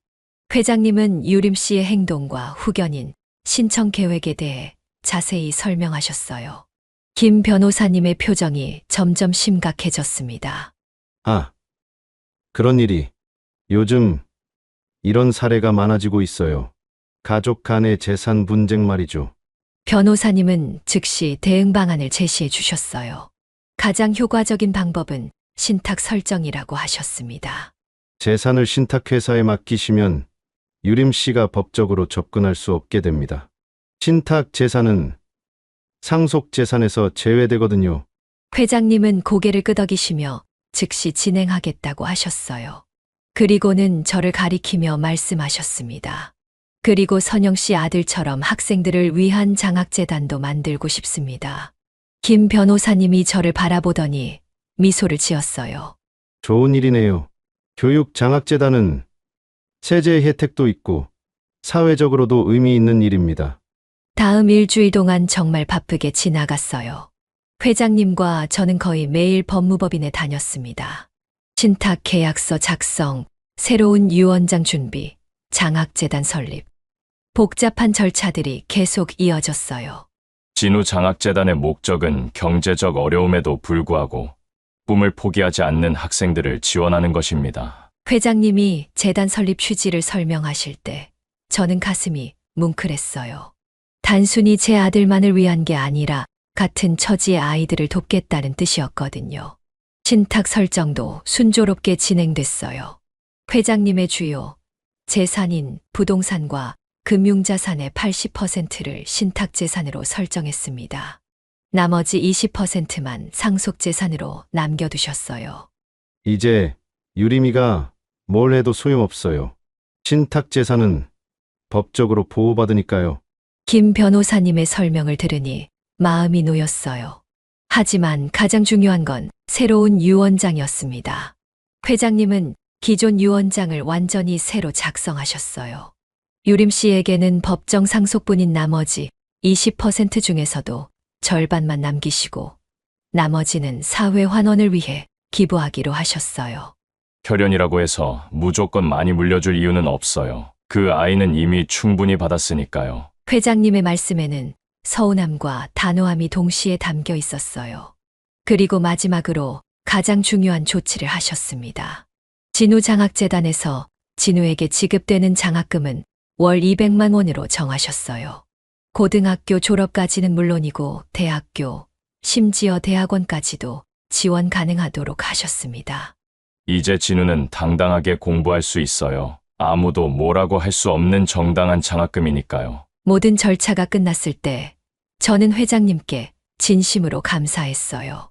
회장님은 유림 씨의 행동과 후견인, 신청 계획에 대해 자세히 설명하셨어요. 김 변호사님의 표정이 점점 심각해졌습니다. 아, 그런 일이 요즘 이런 사례가 많아지고 있어요. 가족 간의 재산 분쟁 말이죠. 변호사님은 즉시 대응 방안을 제시해 주셨어요. 가장 효과적인 방법은 신탁 설정이라고 하셨습니다. 재산을 신탁회사에 맡기시면 유림 씨가 법적으로 접근할 수 없게 됩니다. 신탁 재산은 상속 재산에서 제외되거든요. 회장님은 고개를 끄덕이시며 즉시 진행하겠다고 하셨어요. 그리고는 저를 가리키며 말씀하셨습니다. 그리고 선영 씨 아들처럼 학생들을 위한 장학재단도 만들고 싶습니다. 김 변호사님이 저를 바라보더니 미소를 지었어요. 좋은 일이네요. 교육장학재단은 세제 혜택도 있고 사회적으로도 의미 있는 일입니다. 다음 일주일 동안 정말 바쁘게 지나갔어요. 회장님과 저는 거의 매일 법무법인에 다녔습니다. 신탁 계약서 작성, 새로운 유언장 준비, 장학재단 설립. 복잡한 절차들이 계속 이어졌어요. 진우 장학재단의 목적은 경제적 어려움에도 불구하고 꿈을 포기하지 않는 학생들을 지원하는 것입니다. 회장님이 재단 설립 취지를 설명하실 때 저는 가슴이 뭉클했어요. 단순히 제 아들만을 위한 게 아니라 같은 처지의 아이들을 돕겠다는 뜻이었거든요. 신탁 설정도 순조롭게 진행됐어요. 회장님의 주요 재산인 부동산과 금융자산의 80%를 신탁재산으로 설정했습니다. 나머지 20%만 상속재산으로 남겨두셨어요. 이제 유림이가 뭘 해도 소용없어요. 신탁재산은 법적으로 보호받으니까요. 김 변호사님의 설명을 들으니 마음이 놓였어요. 하지만 가장 중요한 건 새로운 유언장이었습니다. 회장님은 기존 유언장을 완전히 새로 작성하셨어요. 유림 씨에게는 법정 상속분인 나머지 20% 중에서도 절반만 남기시고 나머지는 사회 환원을 위해 기부하기로 하셨어요. 혈연이라고 해서 무조건 많이 물려줄 이유는 없어요. 그 아이는 이미 충분히 받았으니까요. 회장님의 말씀에는 서운함과 단호함이 동시에 담겨 있었어요. 그리고 마지막으로 가장 중요한 조치를 하셨습니다. 진우 장학재단에서 진우에게 지급되는 장학금은 월 200만 원으로 정하셨어요. 고등학교 졸업까지는 물론이고 대학교, 심지어 대학원까지도 지원 가능하도록 하셨습니다. 이제 진우는 당당하게 공부할 수 있어요. 아무도 뭐라고 할 수 없는 정당한 장학금이니까요. 모든 절차가 끝났을 때 저는 회장님께 진심으로 감사했어요.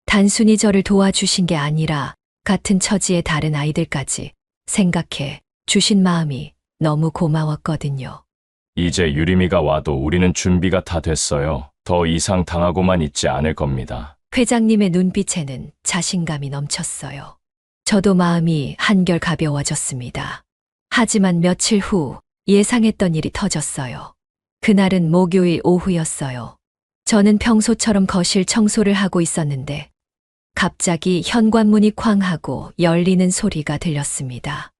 단순히 저를 도와주신 게 아니라 같은 처지의 다른 아이들까지 생각해 주신 마음이 너무 고마웠거든요. 이제 유림이가 와도 우리는 준비가 다 됐어요. 더 이상 당하고만 있지 않을 겁니다. 회장님의 눈빛에는 자신감이 넘쳤어요. 저도 마음이 한결 가벼워졌습니다. 하지만 며칠 후 예상했던 일이 터졌어요. 그날은 목요일 오후였어요. 저는 평소처럼 거실 청소를 하고 있었는데 갑자기 현관문이 쾅 하고 열리는 소리가 들렸습니다.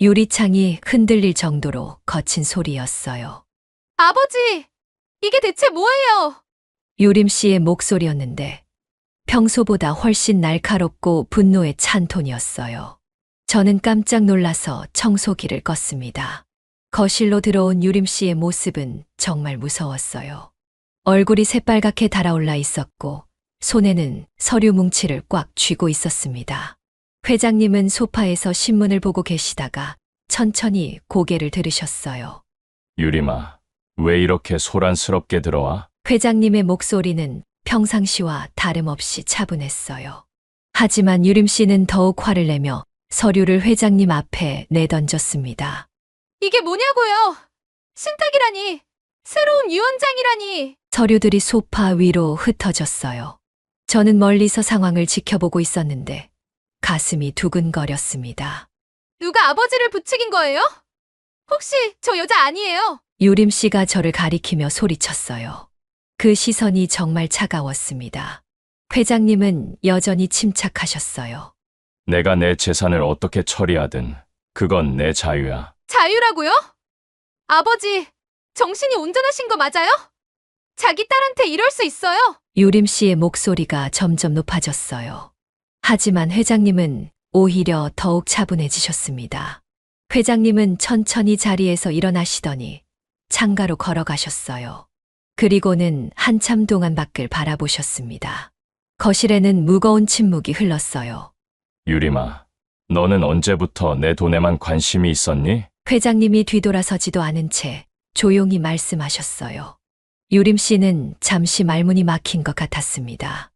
유리창이 흔들릴 정도로 거친 소리였어요. 아버지! 이게 대체 뭐예요? 유림 씨의 목소리였는데 평소보다 훨씬 날카롭고 분노에 찬 톤이었어요. 저는 깜짝 놀라서 청소기를 껐습니다. 거실로 들어온 유림 씨의 모습은 정말 무서웠어요. 얼굴이 새빨갛게 달아올라 있었고 손에는 서류 뭉치를 꽉 쥐고 있었습니다. 회장님은 소파에서 신문을 보고 계시다가 천천히 고개를 들으셨어요. 유림아, 왜 이렇게 소란스럽게 들어와? 회장님의 목소리는 평상시와 다름없이 차분했어요. 하지만 유림 씨는 더욱 화를 내며 서류를 회장님 앞에 내던졌습니다. 이게 뭐냐고요? 신탁이라니! 새로운 유언장이라니! 서류들이 소파 위로 흩어졌어요. 저는 멀리서 상황을 지켜보고 있었는데 가슴이 두근거렸습니다. 누가 아버지를 부추긴 거예요? 혹시 저 여자 아니에요? 유림 씨가 저를 가리키며 소리쳤어요. 그 시선이 정말 차가웠습니다. 회장님은 여전히 침착하셨어요. 내가 내 재산을 어떻게 처리하든 그건 내 자유야. 자유라고요? 아버지, 정신이 온전하신 거 맞아요? 자기 딸한테 이럴 수 있어요? 유림 씨의 목소리가 점점 높아졌어요. 하지만 회장님은 오히려 더욱 차분해지셨습니다. 회장님은 천천히 자리에서 일어나시더니 창가로 걸어가셨어요. 그리고는 한참 동안 밖을 바라보셨습니다. 거실에는 무거운 침묵이 흘렀어요. 유림아, 너는 언제부터 내 돈에만 관심이 있었니? 회장님이 뒤돌아서지도 않은 채 조용히 말씀하셨어요. 유림 씨는 잠시 말문이 막힌 것 같았습니다.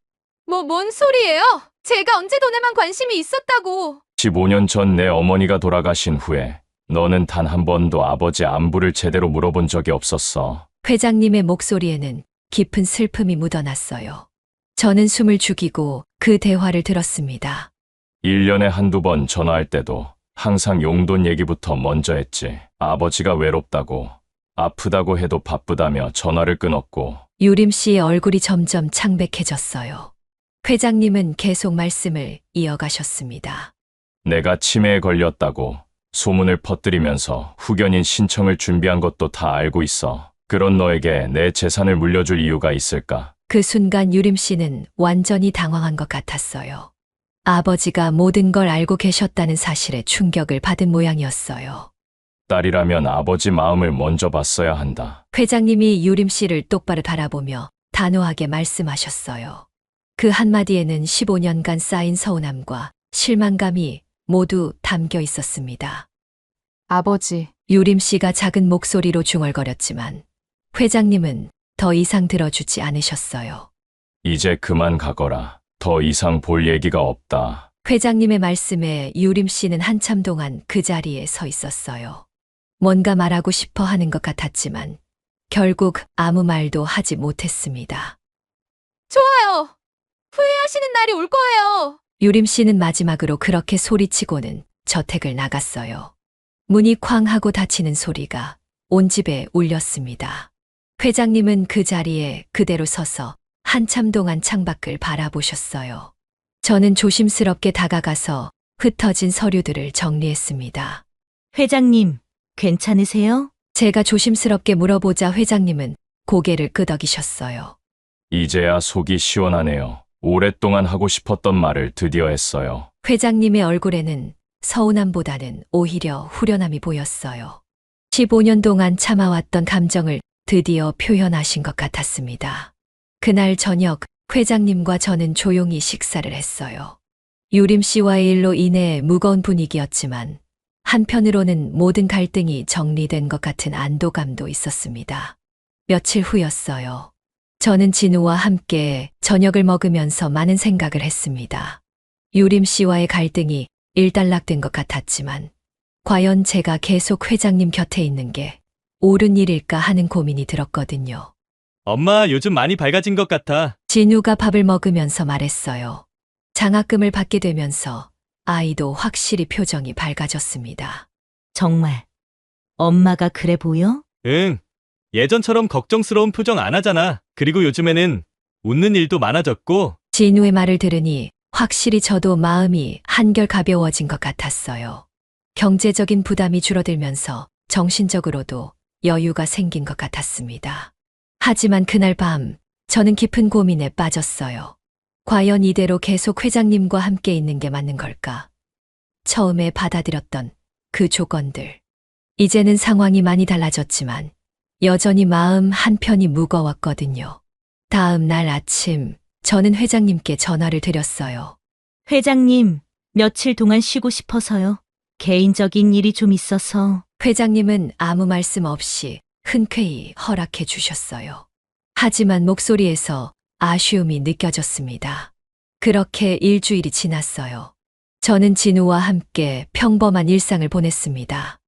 뭔 소리예요? 제가 언제 돈에만 관심이 있었다고. 15년 전 내 어머니가 돌아가신 후에 너는 단 한 번도 아버지 안부를 제대로 물어본 적이 없었어. 회장님의 목소리에는 깊은 슬픔이 묻어났어요. 저는 숨을 죽이고 그 대화를 들었습니다. 1년에 한두 번 전화할 때도 항상 용돈 얘기부터 먼저 했지. 아버지가 외롭다고, 아프다고 해도 바쁘다며 전화를 끊었고, 유림 씨의 얼굴이 점점 창백해졌어요. 회장님은 계속 말씀을 이어가셨습니다. 내가 치매에 걸렸다고 소문을 퍼뜨리면서 후견인 신청을 준비한 것도 다 알고 있어. 그런 너에게 내 재산을 물려줄 이유가 있을까? 그 순간 유림 씨는 완전히 당황한 것 같았어요. 아버지가 모든 걸 알고 계셨다는 사실에 충격을 받은 모양이었어요. 딸이라면 아버지 마음을 먼저 봤어야 한다. 회장님이 유림 씨를 똑바로 바라보며 단호하게 말씀하셨어요. 그 한마디에는 15년간 쌓인 서운함과 실망감이 모두 담겨 있었습니다. 아버지, 유림 씨가 작은 목소리로 중얼거렸지만 회장님은 더 이상 들어주지 않으셨어요. 이제 그만 가거라. 더 이상 볼 얘기가 없다. 회장님의 말씀에 유림 씨는 한참 동안 그 자리에 서 있었어요. 뭔가 말하고 싶어 하는 것 같았지만 결국 아무 말도 하지 못했습니다. 좋아요. 후회하시는 날이 올 거예요. 유림 씨는 마지막으로 그렇게 소리치고는 저택을 나갔어요. 문이 쾅 하고 닫히는 소리가 온 집에 울렸습니다. 회장님은 그 자리에 그대로 서서 한참 동안 창밖을 바라보셨어요. 저는 조심스럽게 다가가서 흩어진 서류들을 정리했습니다. 회장님, 괜찮으세요? 제가 조심스럽게 물어보자 회장님은 고개를 끄덕이셨어요. 이제야 속이 시원하네요. 오랫동안 하고 싶었던 말을 드디어 했어요. 회장님의 얼굴에는 서운함보다는 오히려 후련함이 보였어요. 15년 동안 참아왔던 감정을 드디어 표현하신 것 같았습니다. 그날 저녁 회장님과 저는 조용히 식사를 했어요. 유림 씨와의 일로 인해 무거운 분위기였지만 한편으로는 모든 갈등이 정리된 것 같은 안도감도 있었습니다. 며칠 후였어요. 저는 진우와 함께 저녁을 먹으면서 많은 생각을 했습니다. 유림 씨와의 갈등이 일단락된 것 같았지만 과연 제가 계속 회장님 곁에 있는 게 옳은 일일까 하는 고민이 들었거든요. 엄마 요즘 많이 밝아진 것 같아. 진우가 밥을 먹으면서 말했어요. 장학금을 받게 되면서 아이도 확실히 표정이 밝아졌습니다. 정말 엄마가 그래 보여? 응. 예전처럼 걱정스러운 표정 안 하잖아. 그리고 요즘에는 웃는 일도 많아졌고. 진우의 말을 들으니 확실히 저도 마음이 한결 가벼워진 것 같았어요. 경제적인 부담이 줄어들면서 정신적으로도 여유가 생긴 것 같았습니다. 하지만 그날 밤 저는 깊은 고민에 빠졌어요. 과연 이대로 계속 회장님과 함께 있는 게 맞는 걸까? 처음에 받아들였던 그 조건들. 이제는 상황이 많이 달라졌지만 여전히 마음 한편이 무거웠거든요. 다음 날 아침 저는 회장님께 전화를 드렸어요. 회장님, 며칠 동안 쉬고 싶어서요. 개인적인 일이 좀 있어서. 회장님은 아무 말씀 없이 흔쾌히 허락해 주셨어요. 하지만 목소리에서 아쉬움이 느껴졌습니다. 그렇게 일주일이 지났어요. 저는 진우와 함께 평범한 일상을 보냈습니다.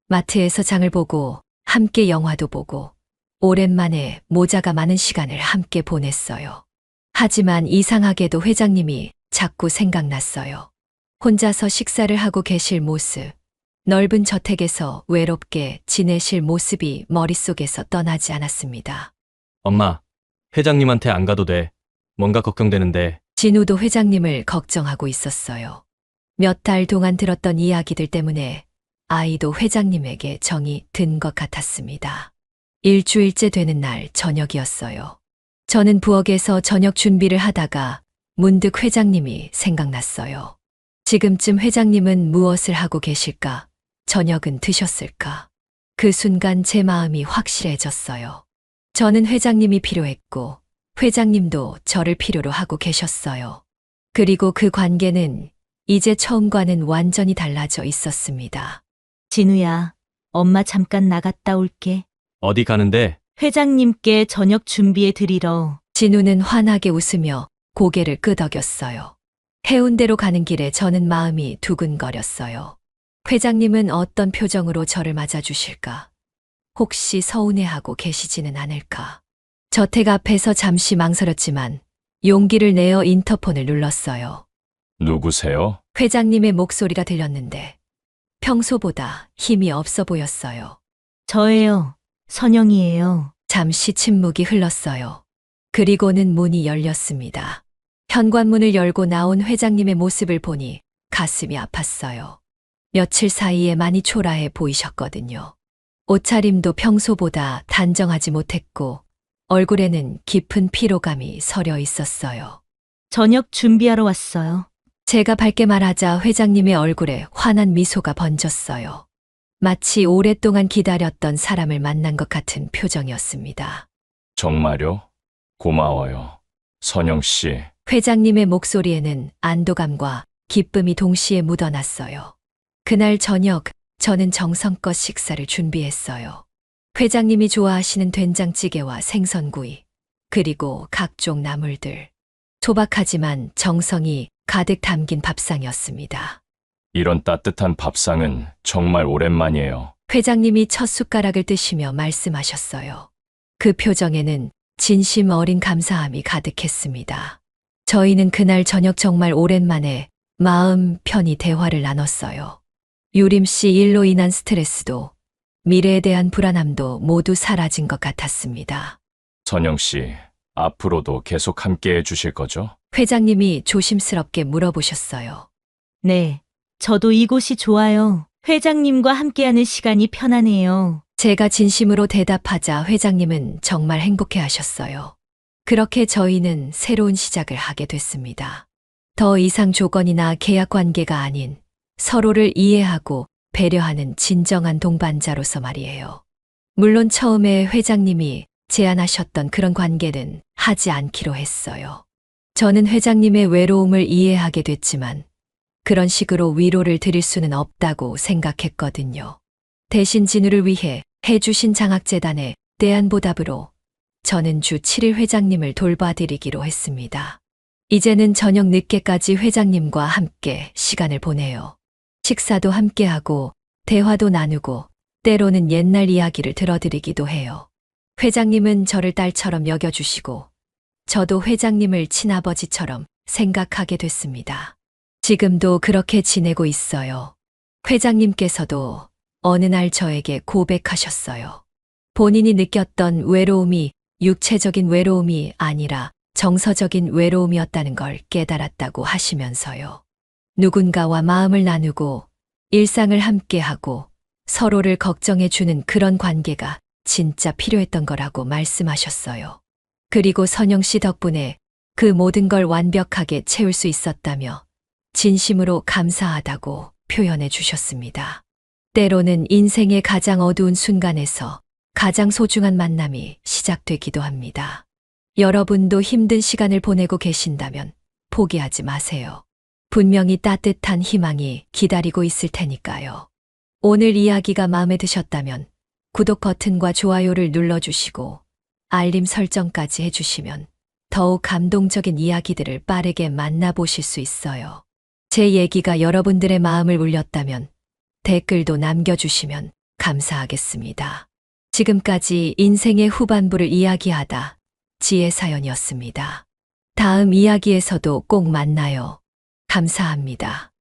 마트에서 장을 보고 함께 영화도 보고 오랜만에 모자가 많은 시간을 함께 보냈어요. 하지만 이상하게도 회장님이 자꾸 생각났어요. 혼자서 식사를 하고 계실 모습, 넓은 저택에서 외롭게 지내실 모습이 머릿속에서 떠나지 않았습니다. 엄마, 회장님한테 안 가도 돼. 뭔가 걱정되는데. 진우도 회장님을 걱정하고 있었어요. 몇 달 동안 들었던 이야기들 때문에 아이도 회장님에게 정이 든 것 같았습니다. 일주일째 되는 날 저녁이었어요. 저는 부엌에서 저녁 준비를 하다가 문득 회장님이 생각났어요. 지금쯤 회장님은 무엇을 하고 계실까? 저녁은 드셨을까? 그 순간 제 마음이 확실해졌어요. 저는 회장님이 필요했고 회장님도 저를 필요로 하고 계셨어요. 그리고 그 관계는 이제 처음과는 완전히 달라져 있었습니다. 진우야, 엄마 잠깐 나갔다 올게. 어디 가는데? 회장님께 저녁 준비해 드리러. 진우는 환하게 웃으며 고개를 끄덕였어요. 해운대로 가는 길에 저는 마음이 두근거렸어요. 회장님은 어떤 표정으로 저를 맞아주실까? 혹시 서운해하고 계시지는 않을까? 저택 앞에서 잠시 망설였지만 용기를 내어 인터폰을 눌렀어요. 누구세요? 회장님의 목소리가 들렸는데 평소보다 힘이 없어 보였어요. 저예요. 선영이에요. 잠시 침묵이 흘렀어요. 그리고는 문이 열렸습니다. 현관문을 열고 나온 회장님의 모습을 보니 가슴이 아팠어요. 며칠 사이에 많이 초라해 보이셨거든요. 옷차림도 평소보다 단정하지 못했고 얼굴에는 깊은 피로감이 서려 있었어요. 저녁 준비하러 왔어요. 제가 밝게 말하자 회장님의 얼굴에 환한 미소가 번졌어요. 마치 오랫동안 기다렸던 사람을 만난 것 같은 표정이었습니다. 정말요? 고마워요. 선영 씨, 회장님의 목소리에는 안도감과 기쁨이 동시에 묻어났어요. 그날 저녁 저는 정성껏 식사를 준비했어요. 회장님이 좋아하시는 된장찌개와 생선구이, 그리고 각종 나물들. 소박하지만 정성이 가득 담긴 밥상이었습니다. 이런 따뜻한 밥상은 정말 오랜만이에요. 회장님이 첫 숟가락을 뜨시며 말씀하셨어요. 그 표정에는 진심 어린 감사함이 가득했습니다. 저희는 그날 저녁 정말 오랜만에 마음 편히 대화를 나눴어요. 유림 씨 일로 인한 스트레스도 미래에 대한 불안함도 모두 사라진 것 같았습니다. 선영 씨, 앞으로도 계속 함께 해주실 거죠? 회장님이 조심스럽게 물어보셨어요. 네. 저도 이곳이 좋아요. 회장님과 함께하는 시간이 편하네요. 제가 진심으로 대답하자 회장님은 정말 행복해 하셨어요. 그렇게 저희는 새로운 시작을 하게 됐습니다. 더 이상 조건이나 계약 관계가 아닌 서로를 이해하고 배려하는 진정한 동반자로서 말이에요. 물론 처음에 회장님이 제안하셨던 그런 관계는 하지 않기로 했어요. 저는 회장님의 외로움을 이해하게 됐지만 그런 식으로 위로를 드릴 수는 없다고 생각했거든요. 대신 진우를 위해 해주신 장학재단에 대한 보답으로 저는 주 7일 회장님을 돌봐드리기로 했습니다. 이제는 저녁 늦게까지 회장님과 함께 시간을 보내요. 식사도 함께하고 대화도 나누고 때로는 옛날 이야기를 들어드리기도 해요. 회장님은 저를 딸처럼 여겨주시고 저도 회장님을 친아버지처럼 생각하게 됐습니다. 지금도 그렇게 지내고 있어요. 회장님께서도 어느 날 저에게 고백하셨어요. 본인이 느꼈던 외로움이 육체적인 외로움이 아니라 정서적인 외로움이었다는 걸 깨달았다고 하시면서요. 누군가와 마음을 나누고 일상을 함께하고 서로를 걱정해주는 그런 관계가 진짜 필요했던 거라고 말씀하셨어요. 그리고 선영 씨 덕분에 그 모든 걸 완벽하게 채울 수 있었다며 진심으로 감사하다고 표현해 주셨습니다. 때로는 인생의 가장 어두운 순간에서 가장 소중한 만남이 시작되기도 합니다. 여러분도 힘든 시간을 보내고 계신다면 포기하지 마세요. 분명히 따뜻한 희망이 기다리고 있을 테니까요. 오늘 이야기가 마음에 드셨다면 구독 버튼과 좋아요를 눌러주시고 알림 설정까지 해주시면 더욱 감동적인 이야기들을 빠르게 만나보실 수 있어요. 제 얘기가 여러분들의 마음을 울렸다면 댓글도 남겨주시면 감사하겠습니다. 지금까지 인생의 후반부를 이야기하다 지혜사연이었습니다. 다음 이야기에서도 꼭 만나요. 감사합니다.